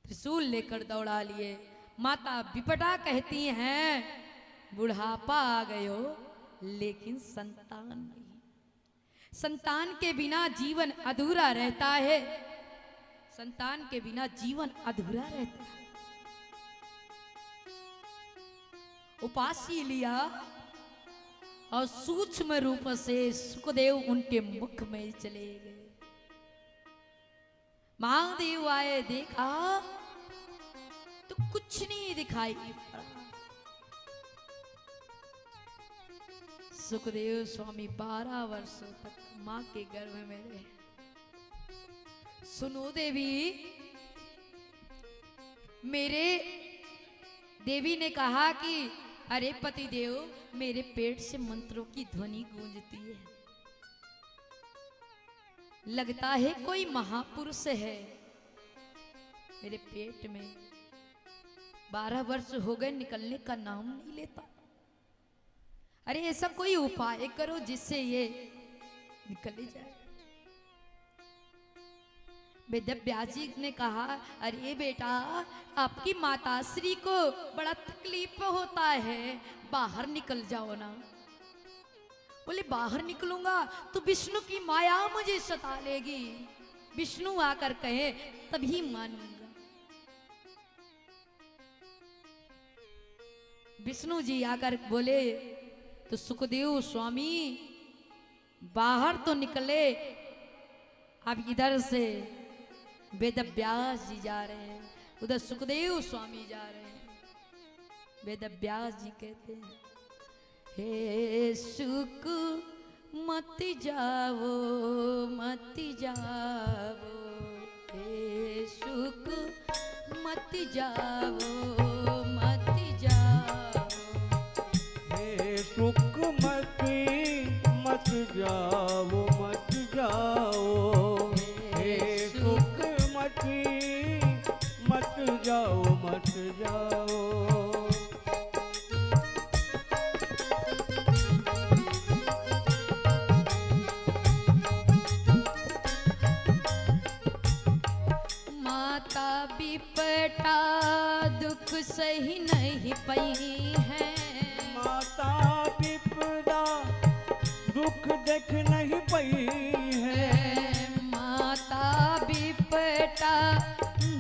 त्रिशूल लेकर दौड़ा लिए। माता विपटा कहती हैं बुढ़ापा आ गयो लेकिन संतान नहीं। संतान के बिना जीवन अधूरा रहता है। संतान के बिना जीवन अधूरा रहता है। उपासी लिया और सूक्ष्म रूप से सुखदेव उनके मुख में चले गए। महादेव आए, देखा तो कुछ नहीं दिखाई पड़ा। सुखदेव स्वामी 12 वर्षों तक मां के गर्भ में रहे। सुनो देवी, मेरे देवी ने कहा कि अरे पति देव, मेरे पेट से मंत्रों की ध्वनि गूंजती है, लगता है कोई महापुरुष है मेरे पेट में। 12 वर्ष हो गए, निकलने का नाम नहीं लेता। अरे ऐसा कोई उपाय करो जिससे ये निकल जाए। वेदव्यास जी ने कहा, अरे बेटा, आपकी माता श्री को बड़ा तकलीफ होता है, बाहर निकल जाओ ना। बोले बाहर निकलूंगा तो विष्णु की माया मुझे सता लेगी। विष्णु आकर कहे तभी मानूंगा। विष्णु जी आकर बोले तो सुखदेव स्वामी बाहर तो निकले। अब इधर से वेदव्यास जी जा रहे हैं, उधर सुखदेव स्वामी जा रहे हैं। वेदव्यास जी कहते हैं, हे सुख मत जाओ मत जाओ, हे सुख मत जाओ मत जाओ, हे सुख मत जाओ मत जाओ, हे सुख मत जाओ मत जाओ। माता विपटा दुख सही नहीं पई है। माता विपदा दुख देख नहीं पई है। माता विपटा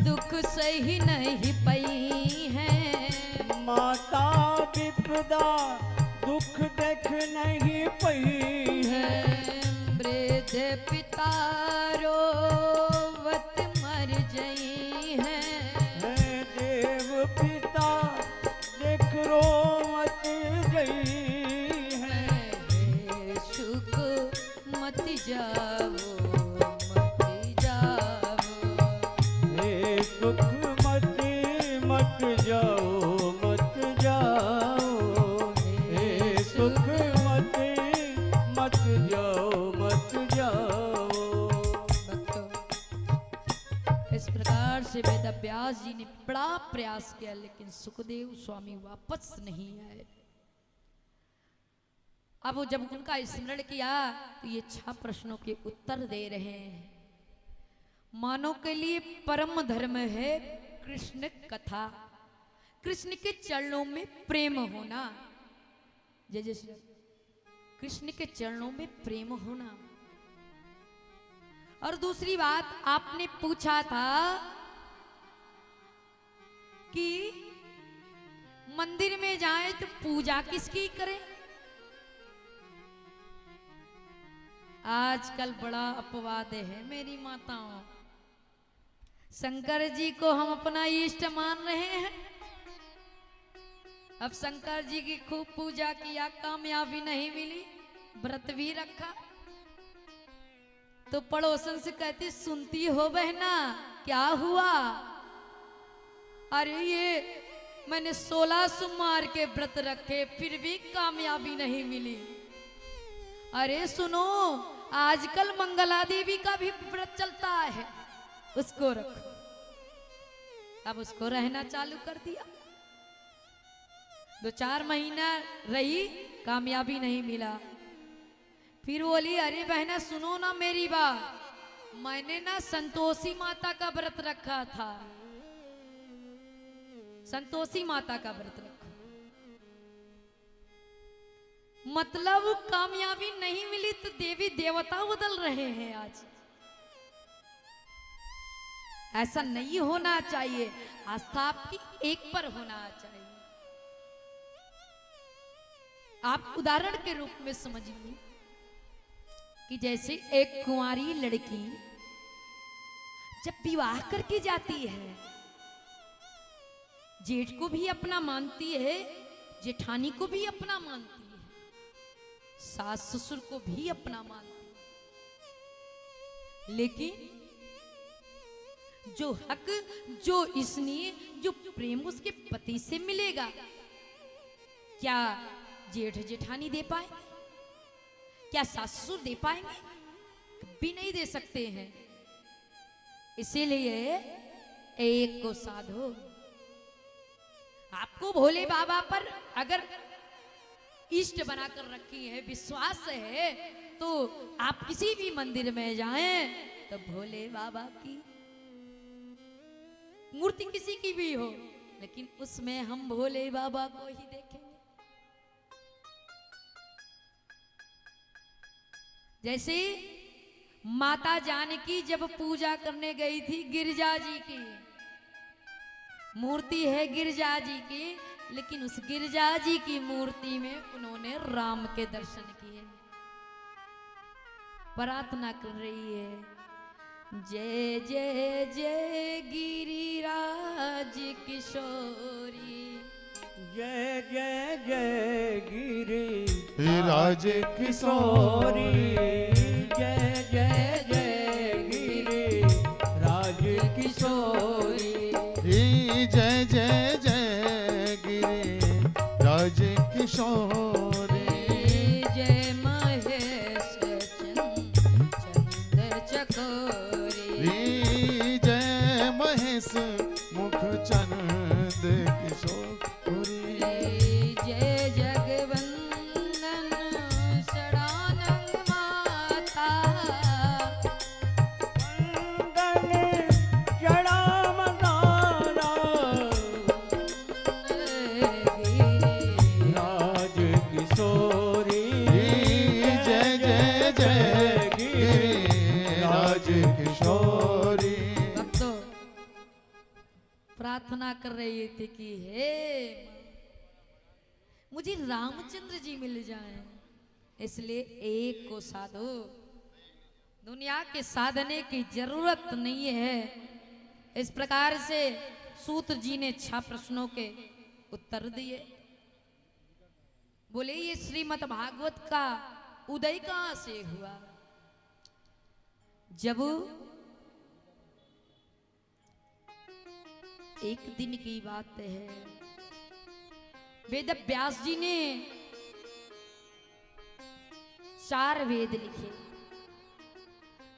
दुख सही नहीं पई है। माता विपदा दुख देख नहीं पई है। वृद्ध पिता रोवत मर जई है। देव पिता देख रोवत गई है। हे सुख मत जाओ मत जाओ, हे सुख मत जाओ मत जाओ, हे सुख मत जाओ मत जाओ। भक्तों, इस प्रकार से वेदव्यास जी ने बड़ा प्रयास किया, लेकिन सुखदेव स्वामी वापस नहीं आए। अब वो जब उनका स्मरण किया तो ये 6 प्रश्नों के उत्तर दे रहे हैं। मानव के लिए परम धर्म है कृष्ण कथा, कृष्ण के चरणों में प्रेम होना। जय जय श्री राम। कृष्ण के चरणों में प्रेम होना। और दूसरी बात आपने पूछा था कि मंदिर में जाए तो पूजा किसकी करें। आजकल बड़ा अपवाद है मेरी माताओं, शंकर जी को हम अपना इष्ट मान रहे हैं। अब शंकर जी की खूब पूजा किया, कामयाबी नहीं मिली, व्रत भी रखा, तो पड़ोसन से कहती, सुनती हो बहना, क्या हुआ? अरे ये मैंने 16 सोमवार के व्रत रखे, फिर भी कामयाबी नहीं मिली। अरे सुनो, आजकल मंगला देवी का भी व्रत चलता है, उसको रखो। अब उसको रहना चालू कर दिया। 2-4 महीना रही, कामयाबी नहीं मिला। फिर बोली, अरे बहना सुनो ना मेरी बात, मैंने ना संतोषी माता का व्रत रखा था, संतोषी माता का व्रत रखा, मतलब कामयाबी नहीं मिली तो देवी देवता बदल रहे हैं आज। ऐसा नहीं होना चाहिए, आस्था आपकी एक पर होना चाहिए। आप उदाहरण के रूप में समझिए कि जैसे एक कुंवारी लड़की जब विवाह करके जाती है, जेठ को भी अपना मानती है, जेठानी को भी अपना मानती है, सास ससुर को भी अपना मानती है, लेकिन जो हक, जो स्नेह, जो प्रेम उसके पति से मिलेगा, क्या जेठ जेठानी दे पाए? क्या सास ससुर दे पाएंगे? कभी नहीं दे सकते हैं। इसीलिए एक को साधो। आपको भोले बाबा पर अगर इष्ट बनाकर रखी है, विश्वास है, तो आप किसी भी मंदिर में जाएं तो भोले बाबा की मूर्ति किसी की भी हो, लेकिन उसमें हम भोले बाबा को ही देखेंगे। जैसे माता जानकी जब पूजा करने गई थी गिरजा जी की, मूर्ति है गिरजा जी की, लेकिन उस गिरजा जी की मूर्ति में उन्होंने राम के दर्शन किए। प्रार्थना कर रही है, जय जय जय गिरिराज किशोरी, जय जय जय गिरी राज किशोरी, जय जय जय गिरी राज किशोरी, जय जय जय गिरि राज किशोरी, जय महेश चंद चकोरी, जय महेश मुख चंद किशोरी, जय जगवंदन षडानंद माता, वंदन चढ़ाम दाना, राज किशोरी, जय जय जय गिरि राज किशोरी। भक्तों प्रार्थना कर रही थी कि हे मां, मुझे रामचंद्र जी मिल जाएं, इसलिए एक को साधो। दुनिया के साधने की जरूरत नहीं है। इस प्रकार से सूत जी ने 6 प्रश्नों के उत्तर दिए। बोले ये श्रीमद् भागवत का उदय कहां से हुआ? जब एक दिन की बात है, वेद व्यास जी ने 4 वेद लिखे,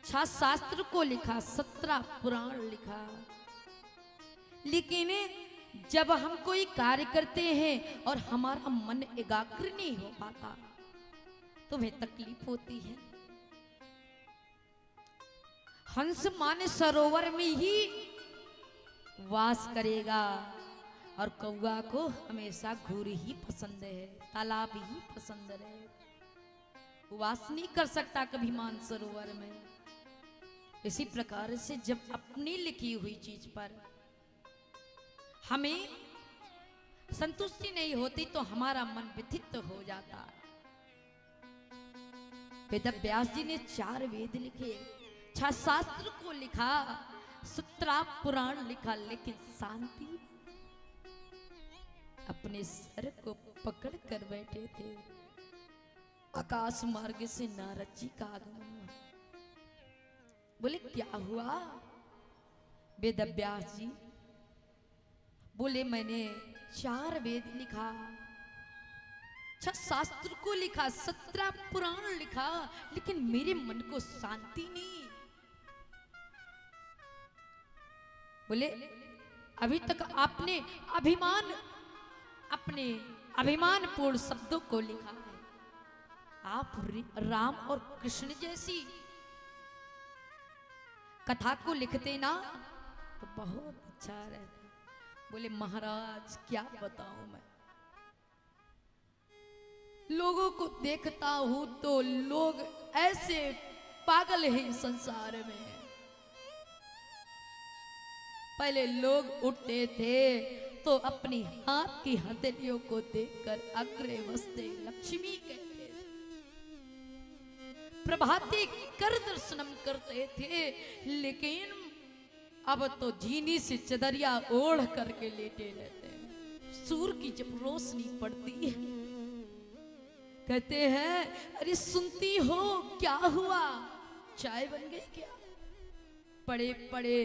6 शास्त्र को लिखा, 17 पुराण लिखा, लेकिन जब हम कोई कार्य करते हैं और हमारा मन एकाग्र नहीं हो पाता तो हमें तकलीफ होती है। हंस मान सरोवर में ही वास करेगा और कौवा को हमेशा घूर ही पसंद है, तालाब ही पसंद है, वास नहीं कर सकता कभी मानसरोवर में। इसी प्रकार से जब अपनी लिखी हुई चीज पर हमें संतुष्टि नहीं होती तो हमारा मन व्यथित हो जाता है। वेद व्यास जी ने 4 वेद लिखे, 6 शास्त्र को लिखा, 17 पुराण लिखा, लेकिन शांति अपने सर को पकड़ कर बैठे थे। आकाश मार्ग से नारद जी का आगमन हुआ। बोले क्या हुआ? वेद व्यास जी बोले मैंने 4 वेद लिखा, 6 शास्त्र को लिखा, 17 पुराण लिखा, लेकिन मेरे मन को शांति नहीं। बोले अभी तक आपने अपने अभिमानपूर्ण शब्दों को लिखा है। आप राम और कृष्ण जैसी कथा को लिखते ना तो बहुत अच्छा रहता। बोले महाराज क्या बताऊं मैं, लोगों को देखता हूं तो लोग ऐसे पागल हैं संसार में। पहले लोग उठते थे तो अपनी हाथ की हथेलियों को देखकर अग्रे वस्ते लक्ष्मी कहते थे, प्रभाते कर दर्शनम करते थे, लेकिन अब तो जीनी से चदरिया ओढ़ करके लेटे रहते हैं। सूर्य की जब रोशनी पड़ती है कहते हैं अरे सुनती हो क्या हुआ, चाय बन गई क्या? पड़े पड़े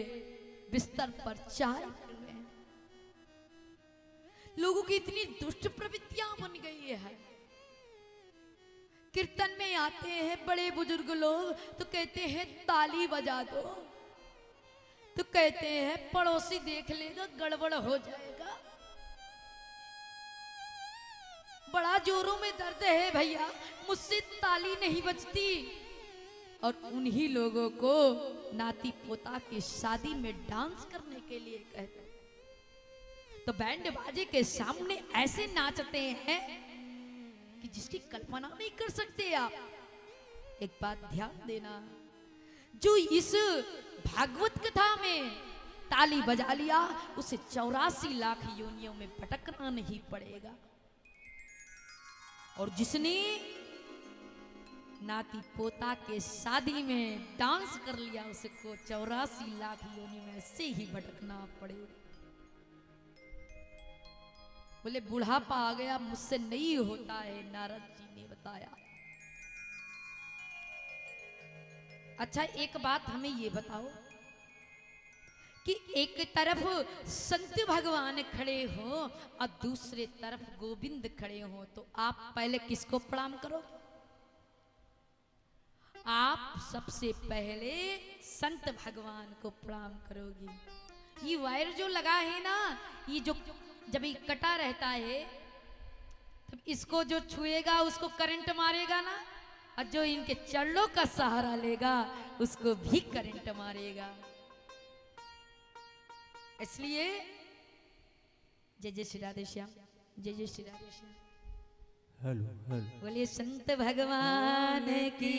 बिस्तर पर चाय पी रहे हैं। लोगों की इतनी दुष्ट प्रवृत्तियां बन गई है। कीर्तन में आते हैं बड़े बुजुर्ग लोग तो कहते हैं ताली बजा दो, तो कहते हैं पड़ोसी देख लेगा गड़बड़ हो जाएगा। बड़ा जोरों में दर्द है भैया, मुझसे ताली नहीं बजती। और उन्हीं लोगों को नाती पोता की शादी में डांस करने के लिए कहते हैं तो बैंड बाजे के सामने ऐसे नाचते हैं कि जिसकी कल्पना नहीं कर सकते आप। एक बात ध्यान देना, जो इस भागवत कथा में ताली बजा लिया उसे 84 लाख योनियों में भटकना नहीं पड़ेगा, और जिसने नाती पोता के शादी में डांस कर लिया उसको 84 लाख योनि में ऐसे ही भटकना पड़ेगा। बोले बुढ़ापा आ गया मुझसे नहीं होता है, नारद जी ने बताया। अच्छा एक बात हमें ये बताओ कि एक तरफ संत भगवान खड़े हो और दूसरे तरफ गोविंद खड़े हो तो आप पहले किसको प्रणाम करोगे? आप सबसे पहले संत भगवान को प्रणाम करोगी। ये वायर जो लगा है ना, ये जो जब ये कटा रहता है तब इसको जो छुएगा उसको करंट मारेगा ना, और जो इनके चरणों का सहारा लेगा उसको भी करंट मारेगा। इसलिए जय जय श्री राधे श्याम, जय जय श्री राधे श्याम। हेलो हेलो, बोलिए संत भगवान की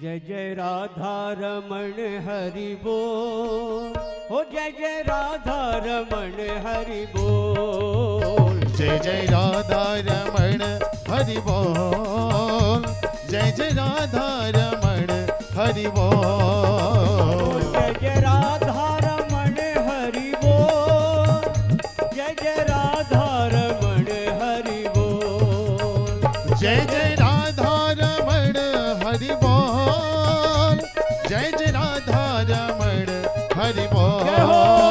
जय जय राधा रमण हरि बोल, हो जय जय राधा रमण हरि बोल, जय जय राधा रमण हरि बोल, जय जय राधा रमण हरि बोल, जय जय राधा रमण हरि बोल, जय जय राधा रमण हरि बोल, जय जय राधा रमण हरि बोल, जय जय राधा रमण हरि बोल,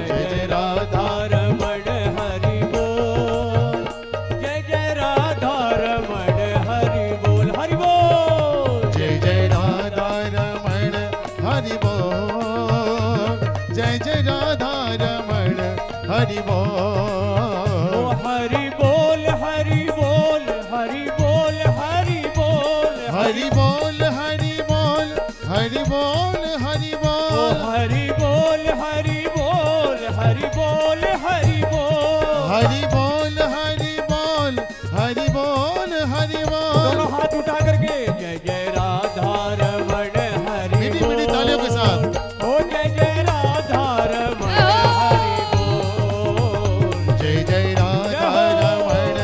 जय जय राधा रमण हरि बोल, जय जय राधा रमण हरि बोल, हरि बोल, जय जय राधा रमण हरि बोल, जय जय राधा रमण हरि बोल, ओ हरि बोल हरि बोल हरि बोल हरि बोल हरि बोल हरि बोल हरि बोल हरि ओ बोल हरि बोल हरि बोल हरि बोल हरि बोल, हरि बोल हरि बोल हरि बोल हरि बोल। दोनों हाथ उठा करके जय जय राधा रमण हरि मीठी मीठी तालियों के साथ ओ जय जय राधा रमण हरि बोल, जय जय राधा रमण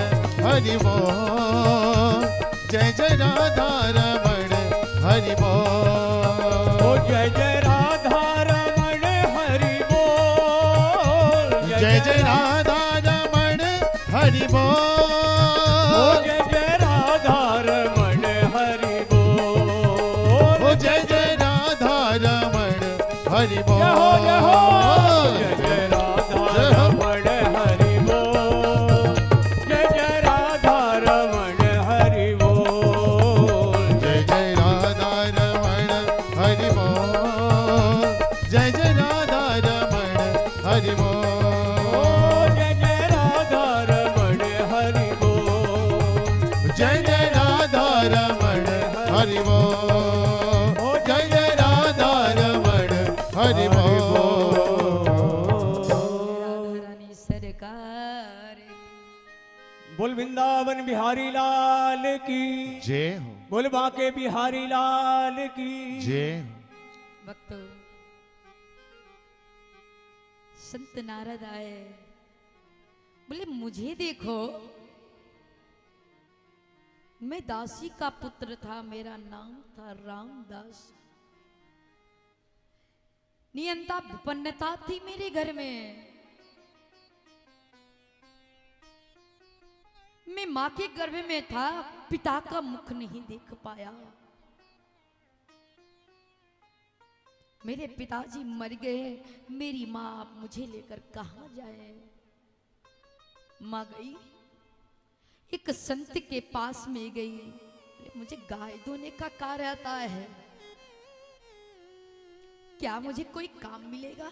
हरि बोल, जय जय राधा रमण हरि बोल, ओ जय जय राधा रमण हरि बोल, जय जय राधा रमण हरि ओ बोल, जय जय राधा रमण हरि बोल, ओ जय जय हरि जय हो जय हो बोल। जय जय राधा रमण हरि बोल जय जय राधा रमण हरि बोल जय जय राधा रमण हरि बोल। जय जय राधा रमण हरि बोल। जय जय राधा रमण हरि बोल जय जय राधा रमण हरि बोल। जय जय राधा रमण हरि बोल। राधा रानी सरकार की। बोल वृंदावन बिहारी लाल की जय हो बोल बांके बिहारी लाल की जय हो। भक्तों, संत नारद आए, बोले मुझे देखो, मैं दासी का पुत्र था, मेरा नाम था रामदास। नियंता विपन्नता थी मेरे घर में। मैं मां के गर्भ में था, पिता का मुख नहीं देख पाया। मेरे पिताजी मर गए, मेरी माँ अब मुझे लेकर कहाँ जाए। माँ गई, एक संत के पास में गई, मुझे गाय धोने का कार्य आता है, क्या मुझे कोई काम मिलेगा?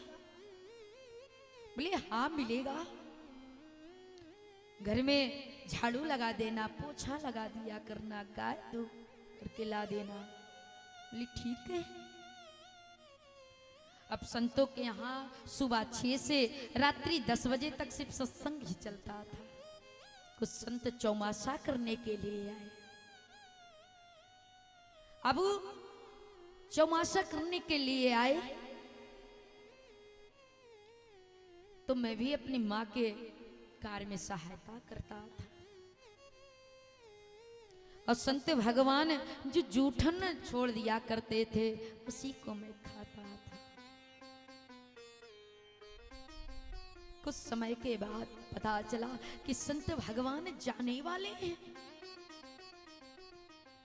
बोले हाँ मिलेगा, घर में झाड़ू लगा देना, पोछा लगा दिया करना, गाय धो करके ला देना। बोली ठीक है। अब संतों के यहाँ सुबह 6 से रात्रि 10 बजे तक सिर्फ सत्संग ही चलता था। कुछ संत चौमासा करने के लिए आए। अब चौमासा करने के लिए आए तो मैं भी अपनी माँ के कार्य में सहायता करता था। और संत भगवान जो जूठन छोड़ दिया करते थे उसी को मैं खाता था। कुछ समय के बाद पता चला कि संत भगवान जाने वाले हैं,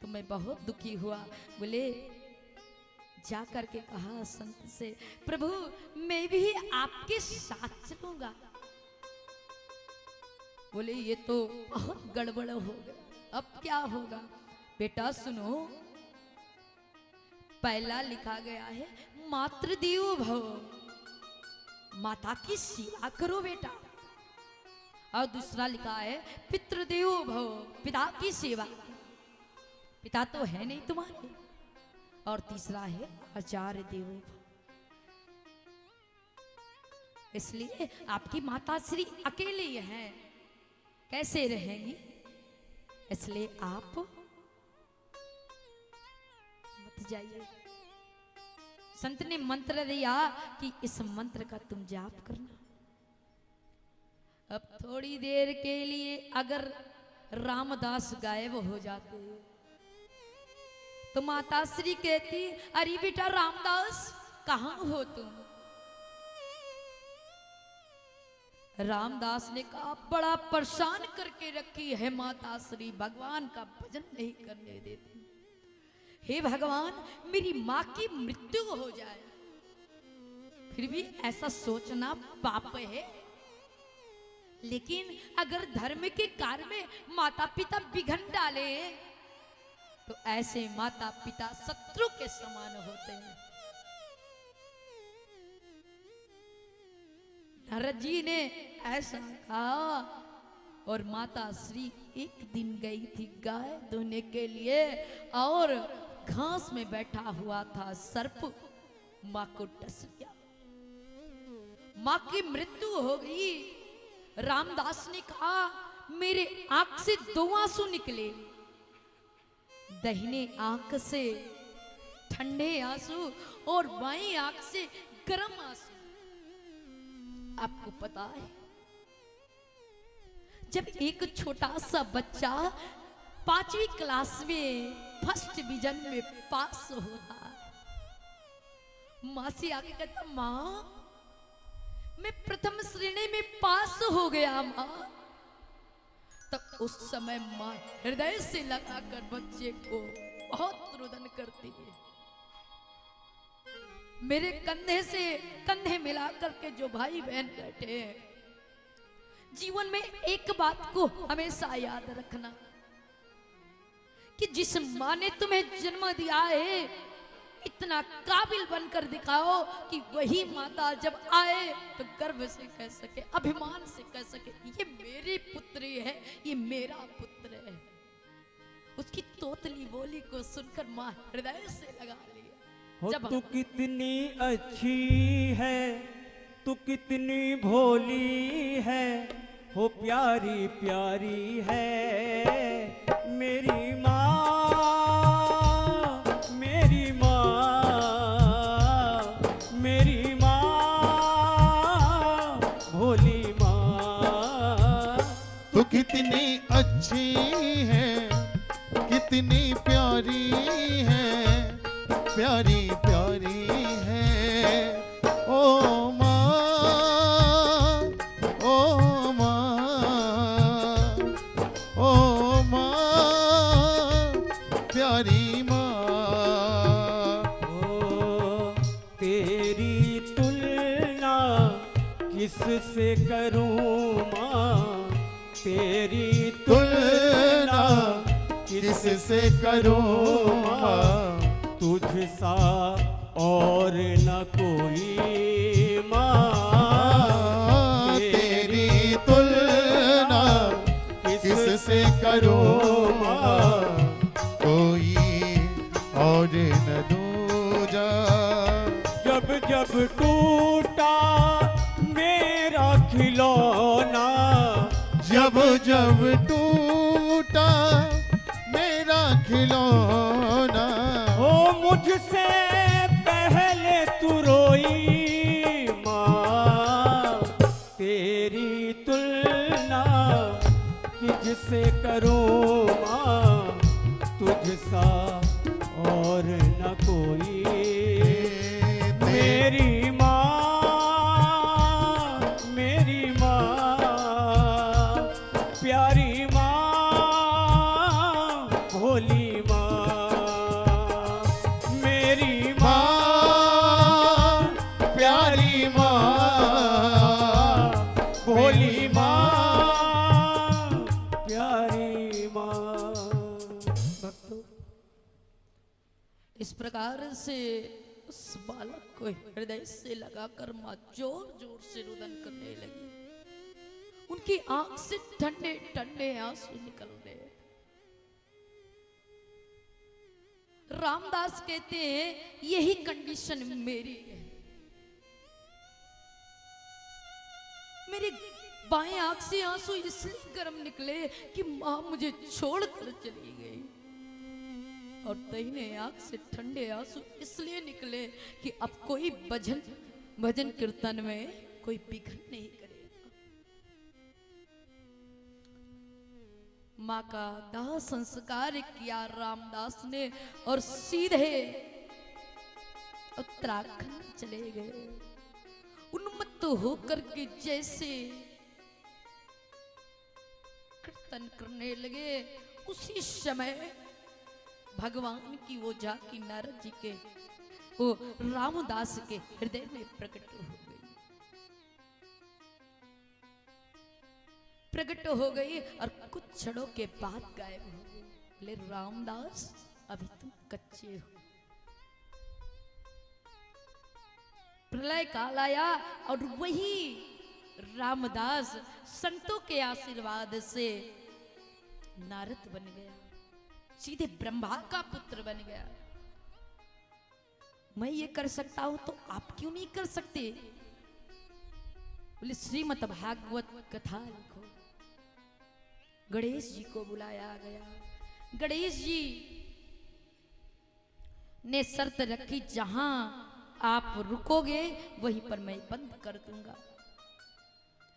तो मैं बहुत दुखी हुआ। बोले जा करके कहा संत से, प्रभु मैं भी आपके साथ चलूंगा। बोले ये तो बहुत गड़बड़ हो गया, अब क्या होगा? बेटा सुनो, पहला लिखा गया है मातृदेवो भव, माता की सेवा करो बेटा। और दूसरा लिखा है पितृदेवो भव, पिता की सेवा। पिता तो है नहीं तुम्हारे। और तीसरा है आचार्य देवो भव। इसलिए आपकी माता श्री अकेले हैं, कैसे रहेंगी? इसलिए आप मत जाइए। संत ने मंत्र दिया कि इस मंत्र का तुम जाप करना। अब थोड़ी देर के लिए अगर रामदास गायब हो जाते तो माता श्री कहती, अरे बेटा रामदास कहाँ हो तुम? रामदास ने कहा, बड़ा परेशान करके रखी है माता श्री, भगवान का भजन नहीं करने देती। हे भगवान मेरी माँ की मृत्यु हो जाए, फिर भी ऐसा सोचना पाप है। लेकिन अगर धर्म के कार्य में माता पिता बिघन डाले तो ऐसे माता पिता शत्रु के समान होते हैं। नारद जी ने ऐसा कहा और माता श्री एक दिन गई थी गाय धोने के लिए और घास में बैठा हुआ था सर्प मां को डस गया। मां की मृत्यु हो गई। रामदास ने कहा, मेरे आंख से 2 आंसू निकले, दाहिने आंख से ठंडे आंसू और बाएं आंख से गर्म आंसू। आपको पता है जब एक छोटा सा बच्चा 5वीं क्लास में फर्स्ट डिवीजन में पास होता, माँ से आके कहता, माँ मैं प्रथम श्रेणी में पास हो गया माँ। तब उस समय माँ हृदय से लगाकर बच्चे को बहुत रुदन करती है। मेरे कंधे से कंधे मिला करके जो भाई बहन बैठे हैं, जीवन में एक बात को हमेशा याद रखना कि जिस माँ ने तुम्हें जन्म दिया है, इतना काबिल बनकर दिखाओ कि वही माता जब आए तो गर्व से कह सके, अभिमान से कह सके, ये मेरी पुत्री है, ये मेरा पुत्र है। उसकी तोतली बोली को सुनकर माँ हृदय से लगा ली। हो जब तू कितनी अच्छी है, तू कितनी भोली है, हो प्यारी प्यारी है मेरी माँ, मेरी माँ, मेरी माँ, भोली माँ। तू कितनी अच्छी है, कितनी प्यारी है, प्यारी प्यारी है। ओ माँ, ओ माँ, ओ माँ, प्यारी माँ। ओ तेरी तुलना किससे करूं माँ, तेरी तुलना किससे करूं माँ, तुझ सा और न कोई माँ। तेरी तुलना किससे करूं माँ, कोई और न दूजा। जब जब टूटा मेरा खिलौना, जब जब टूटा मेरा खिलौना, हो मुझसे पहले तू रोई माँ। तेरी तुलना किससे करूं माँ, तुझ सा और न कोई। मेरी माँ, मेरी माँ, प्यारी माँ, भोली माँ। मेरी माँ, प्यारी माँ, भोली माँ, प्यारी माँ। भक्तों, इस प्रकार से उस बालक को हृदय से लगाकर माँ जोर जोर से रुदन करने लगी। उनकी आंख से ठंडे ठंडे आंसू निकल रहे। रामदास कहते हैं यही कंडीशन मेरी है। मेरी बाएं आंख से आंसू इसलिए गर्म निकले कि माँ मुझे छोड़कर चली गई, और दाहिने आंख से ठंडे आंसू इसलिए निकले कि अब कोई भजन कीर्तन में कोई विघ्न नहीं करेगा। माँ का दाह संस्कार किया रामदास ने और सीधे उत्तराखंड चले गए। उन्मत्त होकर के जैसे कीर्तन करने लगे, उसी समय भगवान की वो झांकी नारद जी के, वो रामदास के हृदय में प्रकट हो गई और कुछ क्षणों के बाद गायब हो गई। बोले रामदास अभी तुम कच्चे हो। प्रलय काल आया और वही रामदास संतों के आशीर्वाद से नारद बन गया, सीधे ब्रह्मा का पुत्र बन गया। मैं ये कर सकता हूं तो आप क्यों नहीं कर सकते? बोले श्रीमद् भागवत कथा लिखो। गणेश जी को बुलाया गया। गणेश जी ने शर्त रखी, जहां आप रुकोगे वहीं पर मैं बंद कर दूंगा।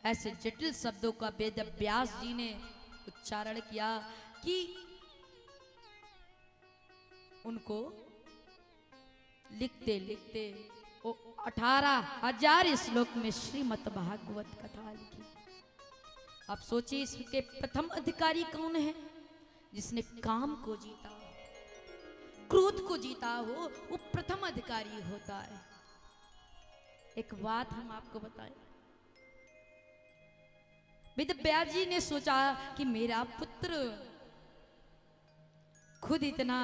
ऐसे जटिल शब्दों का वेद व्यास जी ने उच्चारण किया कि उनको लिखते लिखते वो 18,000 श्लोक में श्रीमद् भागवत कथा लिखी। आप सोचिए इसके प्रथम अधिकारी कौन है? जिसने काम को जीता, क्रोध को जीता हो, वो प्रथम अधिकारी होता है। एक बात हम आपको बताएं। वेद व्यास जी ने सोचा कि मेरा पुत्र खुद इतना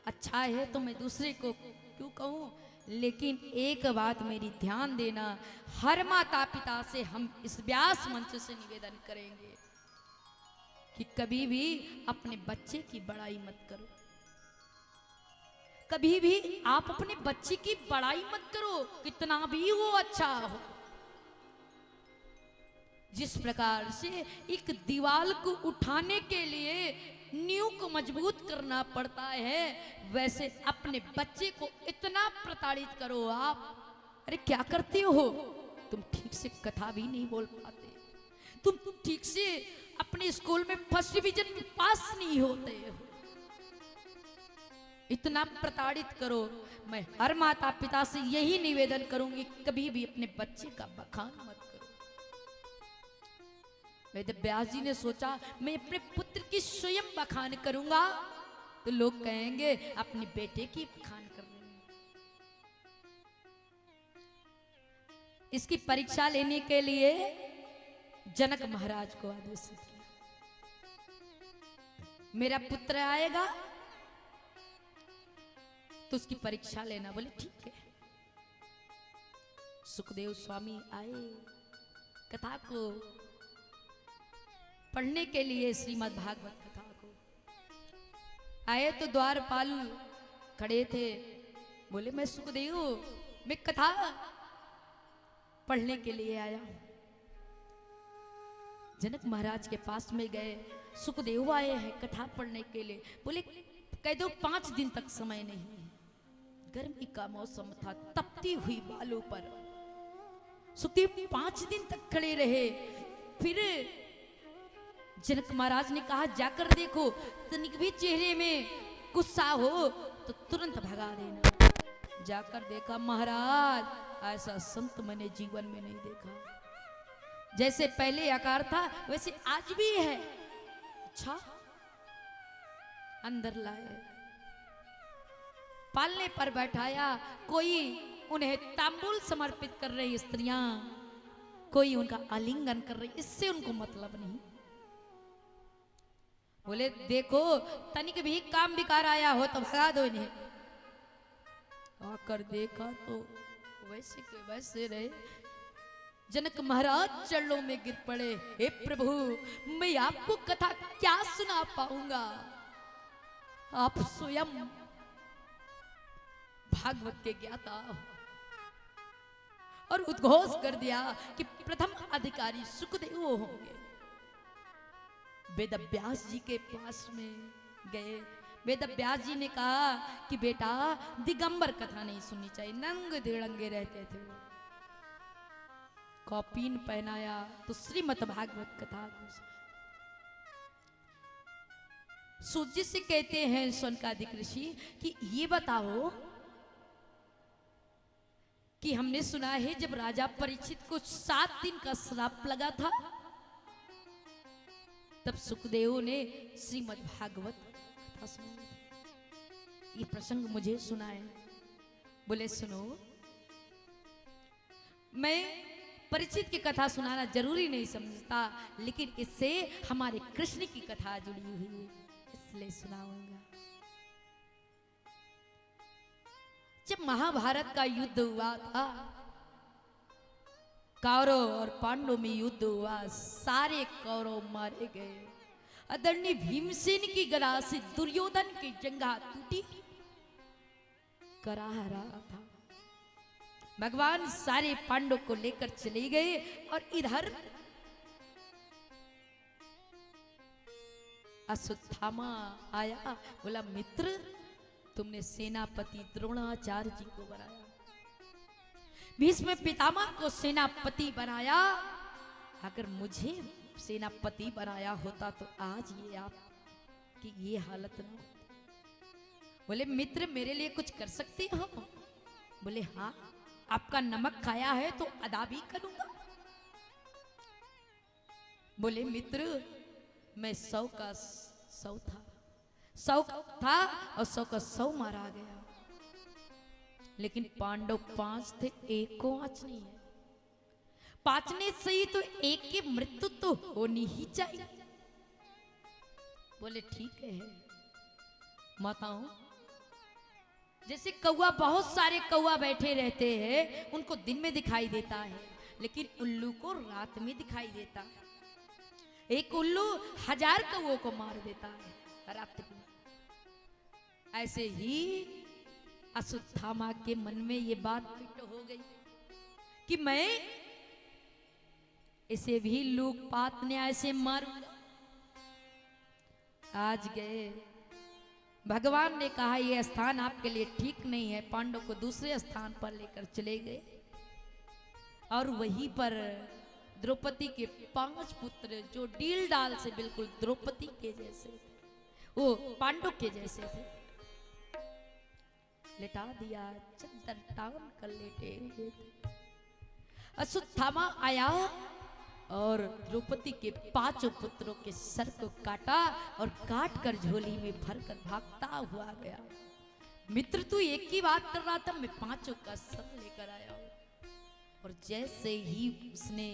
अच्छा है तो मैं दूसरे को क्यों कहूं, लेकिन एक बात मेरी ध्यान देना, हर माता पिता से हम इस व्यास मंच से निवेदन करेंगे कि कभी भी अपने बच्चे की बड़ाई मत करो। कभी भी आप अपने बच्चे की बड़ाई मत करो, कितना भी वो अच्छा हो। जिस प्रकार से एक दीवार को उठाने के लिए नींव को मजबूत करना पड़ता है, वैसे अपने बच्चे को इतना प्रताड़ित करो आप। अरे क्या करते हो तुम? ठीक से कथा भी नहीं बोल पाते, तुम ठीक से अपने स्कूल में फर्स्ट डिवीजन में पास नहीं होते हो। इतना प्रताड़ित करो। मैं हर माता पिता से यही निवेदन करूंगी, कभी भी अपने बच्चे का बखान मत करो। वेद व्यास जी ने सोचा मैं अपने पुत्र की स्वयं बखान करूंगा तो लोग कहेंगे अपने बेटे की बखान कर रहे हैं। इसकी परीक्षा लेने के लिए जनक महाराज को आदेशित किया, मेरा पुत्र आएगा तो उसकी परीक्षा लेना। बोले ठीक है। सुखदेव स्वामी आए कथा को पढ़ने के लिए, श्रीमद् भागवत कथा को आए तो द्वारपाल खड़े थे। बोले मैं सुखदेव, मैं कथा पढ़ने के लिए आया हूं। जनक महाराज के पास में गए, सुखदेव आए हैं कथा पढ़ने के लिए। बोले कह दो 5 दिन तक समय नहीं है। गर्मी का मौसम था, तपती हुई बालों पर सुखदेव 5 दिन तक खड़े रहे। फिर जनक महाराज ने कहा जाकर देखो, तनिक भी चेहरे में गुस्सा हो तो तुरंत भगा देना। जाकर देखा, महाराज ऐसा संत मैंने जीवन में नहीं देखा। जैसे पहले आकार था वैसे आज भी है। अच्छा, अंदर लाए, पालने पर बैठाया। कोई उन्हें तांबूल समर्पित कर रही स्त्रियां, कोई उनका आलिंगन कर रही, इससे उनको मतलब नहीं। बोले देखो तनिक भी काम बिकार आया हो तो भगा दो इन्हें। आकर देखा तो वैसे के वैसे रहे। जनक महाराज चरणों में गिर पड़े, हे प्रभु मैं आपको कथा क्या सुना पाऊंगा, आप स्वयं भागवत के ज्ञाता हो। और उद्घोष कर दिया कि प्रथम अधिकारी सुखदेव होंगे। वेद व्यास जी के पास में गए। वेद व्यास जी ने कहा कि बेटा दिगंबर कथा नहीं सुननी चाहिए, नंग दिड़ंगे रहते थे। कौपीन पहनाया तो श्रीमद् भागवत कथा सूजी से कहते हैं शौनकादिक ऋषि कि ये बताओ कि हमने सुना है जब राजा परीक्षित को 7 दिन का श्राप लगा था, तब सुखदेव ने श्रीमद् भागवत कथा सुनाई। ये प्रसंग मुझे सुनाए। बोले सुनो, मैं परीक्षित की कथा सुनाना जरूरी नहीं समझता, लेकिन इससे हमारे कृष्ण की कथा जुड़ी हुई है, इसलिए सुनाऊंगा। जब महाभारत का युद्ध हुआ था, कौरव और पांडवों में युद्ध हुआ, सारे कौरव मारे गए। आदरणीय भीमसेन की गदा से दुर्योधन की जंघा टूटी, कराह रहा था। भगवान सारे पांडवों को लेकर चले गए और इधर अश्वत्थामा आया। बोला मित्र, तुमने सेनापति द्रोणाचार्य जी को बनाया, भीष्म पितामह को सेनापति बनाया, अगर मुझे सेनापति बनाया होता तो आज ये आपकी ये हालत ना होती। बोले मित्र मेरे लिए कुछ कर सकते हो? बोले हाँ, आपका नमक खाया है तो अदा भी करूंगा। बोले मित्र मैं 100 का 100 था और 100 का 100 मारा गया। लेकिन पांडव 5 थे, एक को आँच नहीं है। 5 ने सही तो एक की मृत्यु तो होनी ही चाहिए। बोले ठीक है माताओं, जैसे कौआ, बहुत सारे कौआ बैठे रहते हैं, उनको दिन में दिखाई देता है, लेकिन उल्लू को रात में दिखाई देता है। एक उल्लू 1000 कौओं को मार देता है रात में। ऐसे ही अश्वत्थामा के मन में ये बात फिट हो गई कि मैं इसे भी लोकपात न्याय से मारूंगा। आज गए, भगवान ने कहा यह स्थान आपके लिए ठीक नहीं है, पांडव को दूसरे स्थान पर लेकर चले गए। और वहीं पर द्रौपदी के 5 पुत्र, जो डील डाल से बिल्कुल द्रौपदी के जैसे थे, वो पांडव के जैसे थे, लेटा दिया, चद्दर टांग कर लेटे हुए थे। अश्वत्थामा आया और द्रौपदी के 5 पुत्रों के सर को काटा और काट कर झोली में भरकर भागता हुआ गया। मित्र तू एक ही बात कर रहा था, मैं 5 का सर लेकर आया हूं। और जैसे ही उसने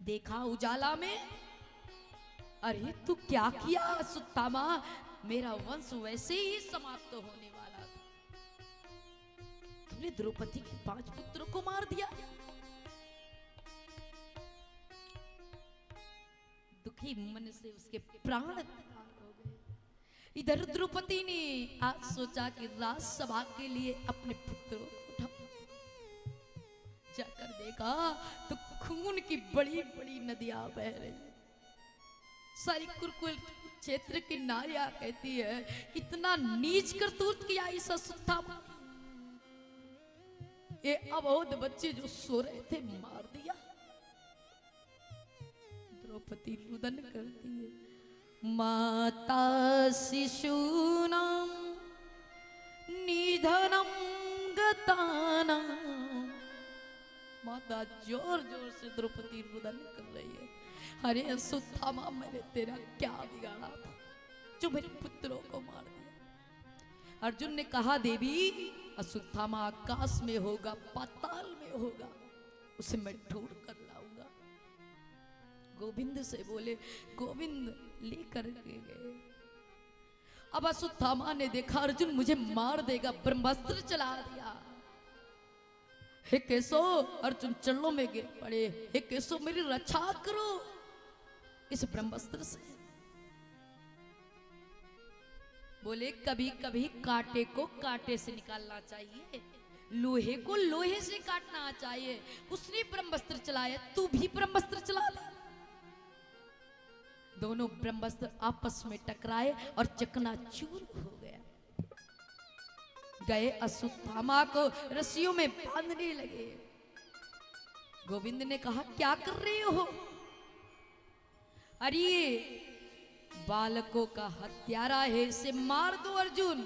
देखा उजाला में, अरे तू क्या किया अश्वत्थामा, मेरा वंश वैसे ही समाप्त होने वाला था, तुमने द्रौपदी के 5 पुत्रों को मार दिया। दुखी मन से उसके प्राण त्याग हो गए। इधर द्रौपदी ने आज सोचा कि राजसभा के लिए अपने पुत्रों को उठा, जाकर देखा तो खून की बड़ी बड़ी नदियां बह रही। सारी कुरुकुल क्षेत्र की नारियां कहती है, इतना नीच करतूत किया इस अश्वत्थामा, ये अबोध बच्चे जो सो रहे थे मार दिया। द्रौपदी रुदन करती है, माता शिशूनां निधनम गताना। माता जोर जोर से द्रौपदी रुदन कर रही है, अरे अश्वत्थामा मैंने तेरा क्या बिगाड़ा था जो मेरे पुत्रों को मार दिया। अर्जुन ने कहा देवी अश्वत्थामा आकाश में होगा, पाताल में होगा, उसे मैं ढूंढ कर लाऊंगा। गोविंद से बोले, गोविंद लेकर के गए। अब अश्वत्थामा ने देखा अर्जुन मुझे मार देगा, ब्रह्मास्त्र चला दिया। हे केशव, अर्जुन चरणों में गिर पड़े, हे केशव मेरी रक्षा करो इस ब्रह्मास्त्र से। बोले कभी कभी कांटे को कांटे से निकालना चाहिए, लोहे को लोहे से काटना चाहिए। उसने ब्रह्मास्त्र चलाया, तू भी ब्रह्मास्त्र चला ले। दोनों ब्रह्मास्त्र आपस में टकराए और चकनाचूर हो गया। गए अश्वत्थामा को रस्सियों में बांधने लगे। गोविंद ने कहा क्या कर रहे हो? अरे बालकों का हत्यारा है, इसे मार दो अर्जुन।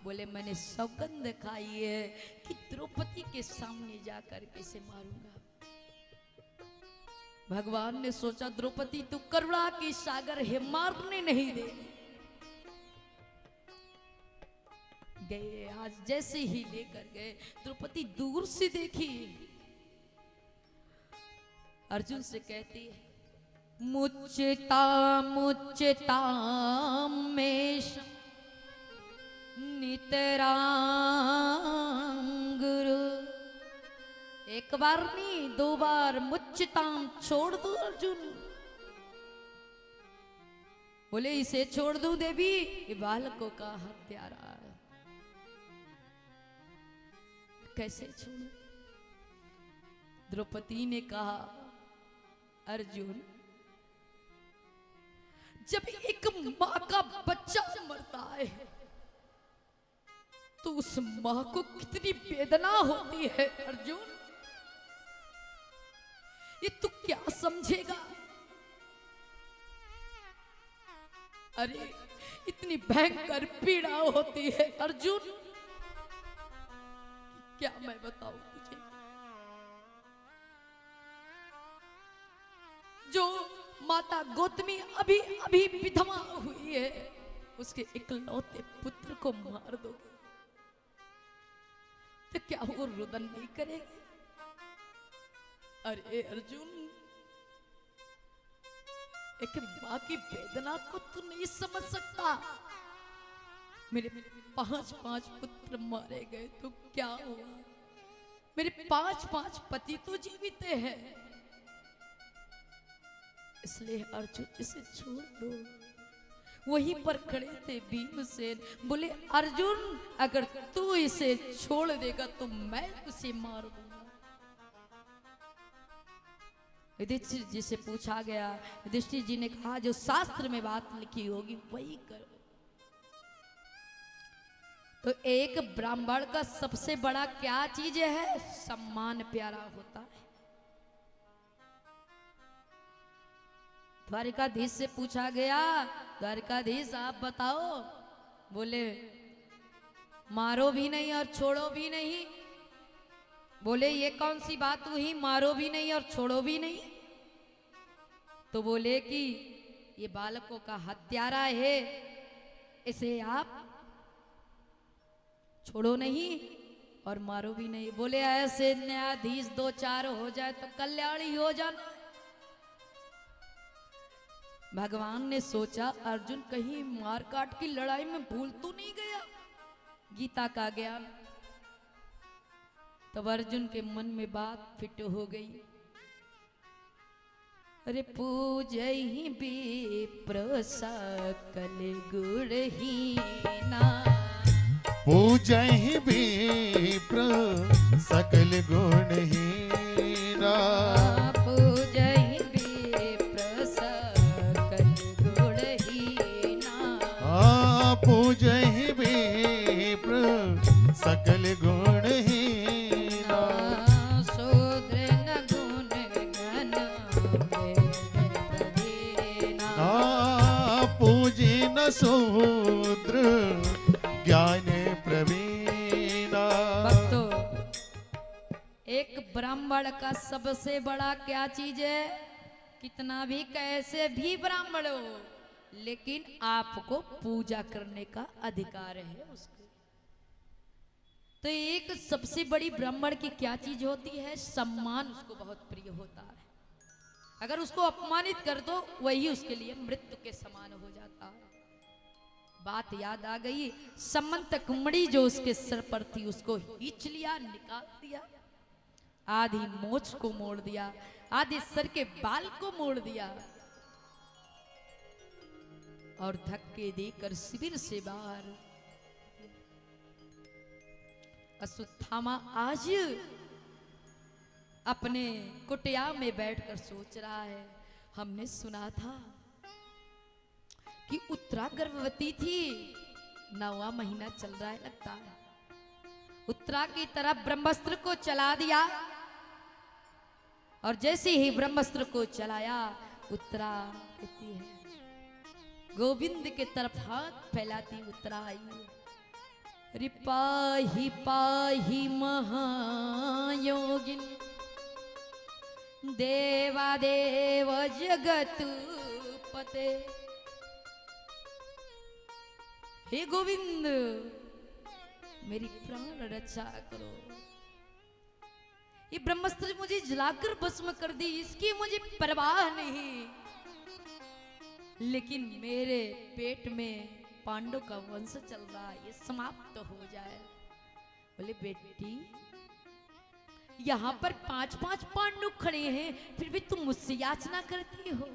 बोले मैंने सौगंध खाई है कि द्रौपदी के सामने जाकर के इसे मारूंगा। भगवान ने सोचा द्रौपदी तू करुणा की सागर है, मारने नहीं दे। गए, आज जैसे ही लेकर गए, द्रौपदी दूर से देखी, अर्जुन से कहती है मुच्यता मुच्यता मेष नितरांग गुरु। एक बार नहीं 2 बार मुच्यताम छोड़ दो अर्जुन। बोले इसे छोड़ दो देवी, ये बालकों का हत्यारा है, कैसे छोड़? द्रौपदी ने कहा अर्जुन जब एक मां का बच्चा मरता है तो उस मां को कितनी वेदना होती है अर्जुन, ये तू क्या समझेगा? अरे इतनी भयंकर पीड़ा होती है अर्जुन, क्या मैं बताऊं तुझे। जो माता गौतमी अभी अभी विधवा हुई है, उसके इकलौते पुत्र को मार दोगे। तो क्या वो रुदन नहीं करेगी? अरे अर्जुन, एक माँ की वेदना को तू नहीं समझ सकता। मेरे 5 पुत्र मारे गए तो क्या हुआ? मेरे 5 पति तो जीवित हैं। इसलिए अर्जुन इसे छोड़ दो। वहीं पर खड़े थे भीमसेन, बोले अर्जुन अगर तू इसे छोड़ देगा तो मैं उसे मार दूंगा। युधिष्ठिर जी से पूछा गया, युधिष्ठिर जी ने कहा जो शास्त्र में बात लिखी होगी वही करो। तो एक ब्राह्मण का सबसे बड़ा क्या चीज है? सम्मान प्यारा होता है। द्वारिकाधीश से पूछा गया, द्वारिकाधीश आप बताओ। बोले मारो भी नहीं और छोड़ो भी नहीं। बोले ये कौन सी बात हुई, मारो भी नहीं और छोड़ो भी नहीं? तो बोले कि ये बालकों का हत्यारा है, इसे आप छोड़ो नहीं और मारो भी नहीं। बोले ऐसे न्यायाधीश 2-4 हो जाए तो कल्याण ही हो जाना। भगवान ने सोचा अर्जुन कहीं मार काट की लड़ाई में भूल तो नहीं गया गीता का ज्ञान। तब अर्जुन के मन में बात फिट हो गई। अरे पूजहि विप्र सकल गुणहीना, पूजहि विप्र सकल गुणहीना, पूजहि विप्र सकल गुणहीना, पूजहि विप्र सकल गुणहीना, शूद्र न गुण गण वेद प्रवीणा, पूजी न शूद्र ज्ञान प्रवीणा। भक्तों, एक ब्राह्मण का सबसे बड़ा क्या चीज है? कितना भी कैसे भी ब्राह्मण हो, लेकिन आपको पूजा करने का अधिकार है उसको। तो एक सबसे बड़ी ब्राह्मण की क्या चीज होती है? सम्मान उसको बहुत प्रिय होता है। अगर उसको अपमानित कर दो वही उसके लिए मृत्यु के समान हो जाता है। बात याद आ गई, समंतक मणि जो उसके सर पर थी उसको खींच लिया, निकाल दिया, आधी मोछ को मोड़ दिया, आधे सर के बाल को मोड़ दिया और धक्के देकर शिविर से बाहर। अश्वत्थामा आज अपने कुटिया में बैठकर सोच रहा है, हमने सुना था कि उत्तरा गर्भवती थी, 9वां महीना चल रहा है लगता है। उत्तरा की तरफ ब्रह्मास्त्र को चला दिया और जैसे ही ब्रह्मास्त्र को चलाया उत्तरा कहती है, गोविंद के तरफ हाथ फैलाती उत्तरा आई, अरे पाहि पाहि महायोगिन देवादेव जगत पते। हे गोविंद मेरी प्राण रक्षा करो। ये ब्रह्मास्त्र मुझे जलाकर भस्म कर दी, इसकी मुझे परवाह नहीं, लेकिन मेरे पेट में पांडव का वंश चल रहा है, ये समाप्त हो जाए। बोले बेटी यहाँ पर 5-5 पांडव खड़े हैं, फिर भी तुम मुझसे याचना करती हो।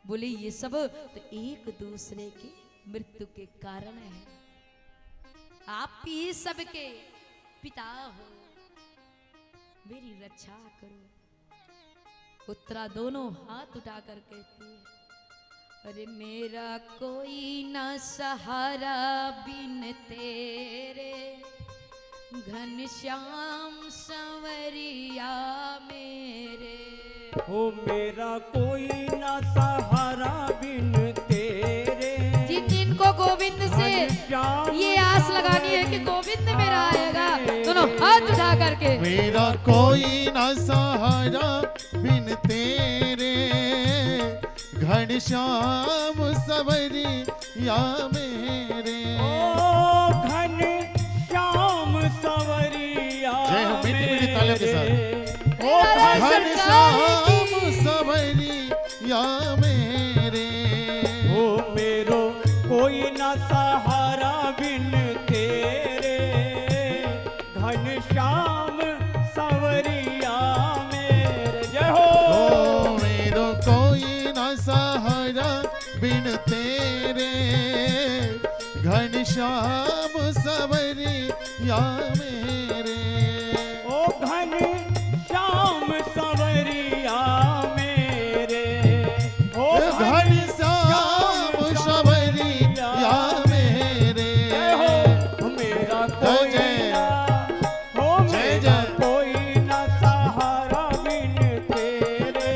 बोले ये सब तो एक दूसरे की मृत्यु के कारण है, आप ही सबके पिता हो, मेरी रक्षा करो। उत्तरा दोनों हाथ उठाकर कहती है, अरे मेरा कोई न सहारा बिन तेरे, घनश्याम संवरिया मेरे। ओ मेरा कोई न सहारा बिन तेरे। जिनको गोविंद से ये आस लगानी है कि गोविंद मेरा आएगा, दोनों हाथ उठा करके, मेरा कोई न सहारा बिन तेरे, घनश्याम सवरिया मेरे। ओ घनश्याम सवरिया तालियों के साथ। ओ घनश्याम सवरिया मेरे, ओ मेरो कोई ना सहारा बिन तेरे, घनश्याम सवरिया मेरे। जय हो। ओ मेरो कोई न सहारा बिन तेरे, घनश्याम सवरिया मेरे। ओ घनश्याम सवरिया मेरे, ओ घनश्याम सवरिया मेरे। जय हो। मेरा कोई जय। ना, हो जय मेरा जय। कोई ना सहारा बिन तेरे,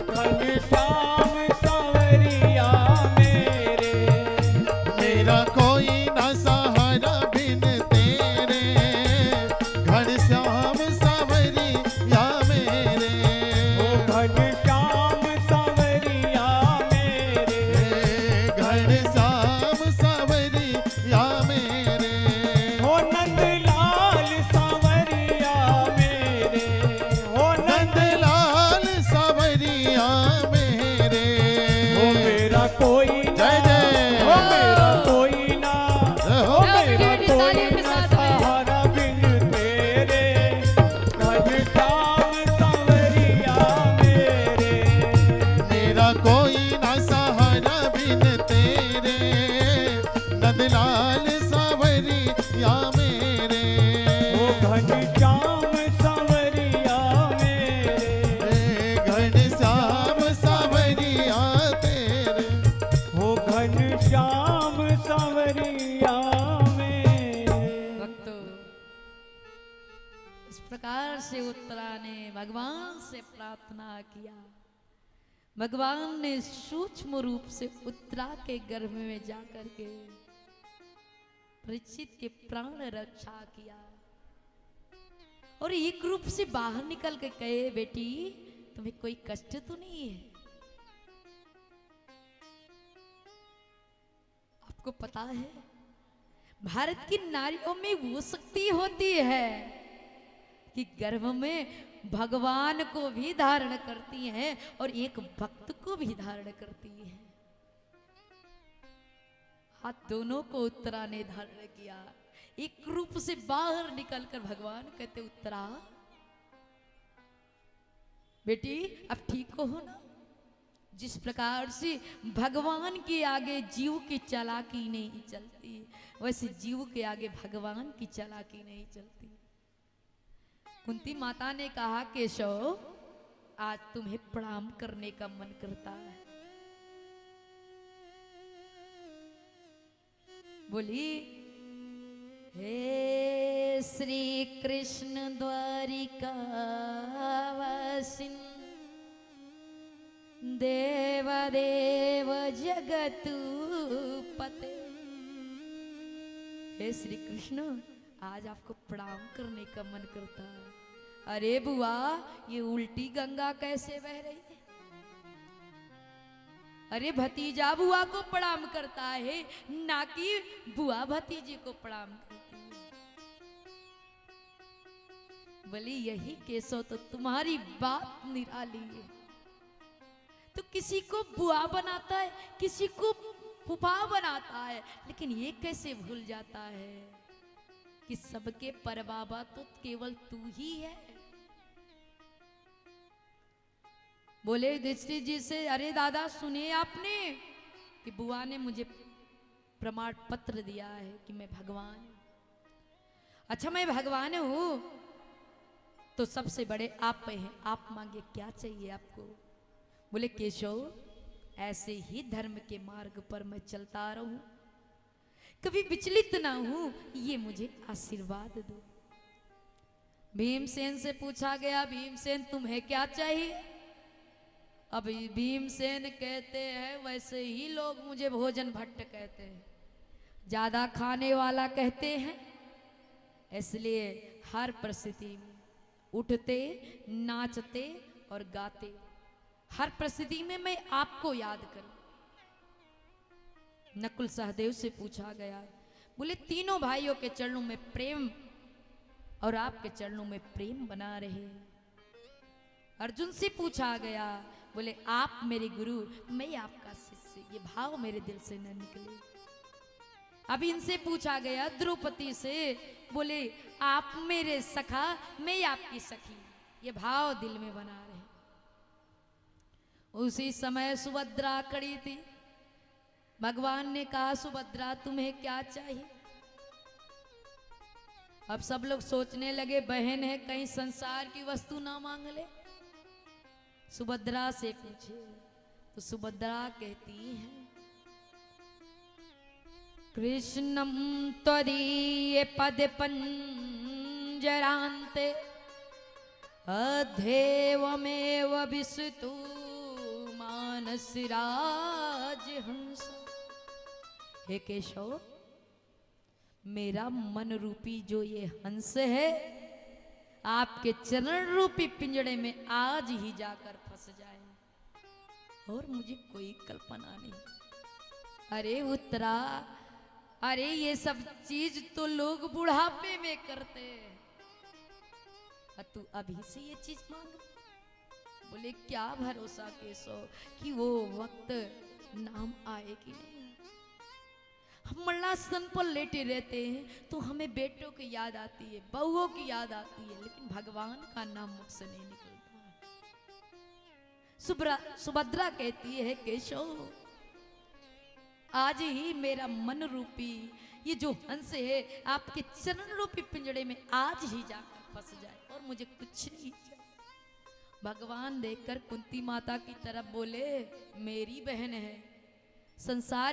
घनश्याम सवरिया मेरे। मेरा कोई न सहारा बिन तेरे, घनश्याम सवरिया मेरे। ओ घनश्याम सवरिया मेरे, घनश्याम सवरिया मेरे। हो नंदलाल सवरिया मेरे, हो नंदलाल सवरिया मेरे। हो मेरा कोई ना, जय जय। हो मेरा कोई ना, जय हो। हो मेरा अपनी कोई तालियों के ना साथ में। सहारा बिन तेरे, घनश्याम सवरिया मेरे। मेरा कोई न सहारा बिन तेरे, नंदलाल सवरिया मेरे। ओ घनश्याम सवरिया मेरे, घनश्याम सवरिया तेरे। हो घनश्याम सवरिया मेरे। भक्तों, इस प्रकार से उत्तरा ने भगवान से प्रार्थना किया। भगवान ने सूक्ष्म रूप से उत्तरा के गर्भ में जाकर के परीक्षित के प्राण रक्षा किया और एक रूप से बाहर निकल के कहे, बेटी तुम्हें कोई कष्ट तो नहीं है? आपको पता है भारत की नारियों में वो शक्ति होती है कि गर्भ में भगवान को भी धारण करती हैं और एक भक्त को भी धारण करती है। हाथ दोनों को उत्तरा ने धारण किया। एक रूप से बाहर निकलकर भगवान कहते, उत्तरा बेटी अब ठीक हो ना? जिस प्रकार से भगवान के आगे जीव की चालाकी नहीं चलती, वैसे जीव के आगे भगवान की चालाकी नहीं चलती। कुंती माता ने कहा, केशव आज तुम्हें प्रणाम करने का मन करता है। बोली, हे श्री कृष्ण द्वारिका वासिन, देवदेव जगतपते। हे श्री कृष्ण, आज आपको प्रणाम करने का मन करता है। अरे बुआ, ये उल्टी गंगा कैसे बह रही है? अरे भतीजा बुआ को प्रणाम करता है, ना कि बुआ भतीजे को प्रणाम करती है। बोली, यही केशव तो तुम्हारी बात निराली है। तो किसी को बुआ बनाता है, किसी को फूफा बनाता है, लेकिन ये कैसे भूल जाता है कि सबके परबाबा तो केवल तू ही है। बोले युधिष्ठिर जी से, अरे दादा सुने आपने कि बुआ ने मुझे प्रमाण पत्र दिया है कि मैं भगवान हूं। अच्छा मैं भगवान हूं तो सबसे बड़े आप पे हैं, आप मांगे क्या चाहिए आपको? बोले केशव, ऐसे ही धर्म के मार्ग पर मैं चलता रहूं, कभी विचलित ना हूं, ये मुझे आशीर्वाद दो। भीमसेन से पूछा गया, भीमसेन तुम्हें क्या चाहिए? अब भीमसेन कहते हैं, वैसे ही लोग मुझे भोजन भट्ट कहते हैं, ज्यादा खाने वाला कहते हैं, इसलिए हर परिस्थिति में उठते, नाचते और गाते, हर परिस्थिति में मैं आपको याद करूं। नकुल सहदेव से पूछा गया, बोले तीनों भाइयों के चरणों में प्रेम और आपके चरणों में प्रेम बना रहे। अर्जुन से पूछा गया, बोले आप मेरे गुरु, मैं आपका शिष्य, ये भाव मेरे दिल से न निकले। अब इनसे पूछा गया द्रौपदी से, बोले आप मेरे सखा, मैं आपकी सखी, ये भाव दिल में बना रहे। उसी समय सुभद्रा खड़ी थी। भगवान ने कहा, सुभद्रा तुम्हें क्या चाहिए? अब सब लोग सोचने लगे बहन है, कहीं संसार की वस्तु ना मांग ले। सुभद्रा से पूछे तो सुभद्रा कहती है, कृष्णम त्वदीय पद पंजरान्ते अध्येवमेव विसतु मानसराज हंस। हे केशव, मेरा मन रूपी जो ये हंस है, आपके चरण रूपी पिंजड़े में आज ही जाकर फंस जाए, और मुझे कोई कल्पना नहीं। अरे उत्तरा, अरे ये सब चीज तो लोग बुढ़ापे में करते हैं, और तू अभी से ये चीज मांग। बोले क्या भरोसा केशव कि वो वक्त नाम आए कि नहीं। हम मल्लासन पर लेटे रहते हैं तो हमें बेटों की याद आती है, बहुओं की याद आती है, लेकिन भगवान का नाम मुझसे नहीं निकलता। सुभद्रा कहती है, केशव आज ही मेरा मन रूपी ये जो हंस है आपके चरण रूपी पिंजड़े में आज ही जाकर फंस जाए, और मुझे कुछ नहीं चाहिए। भगवान देखकर कुंती माता की तरफ बोले, मेरी बहन है, संसार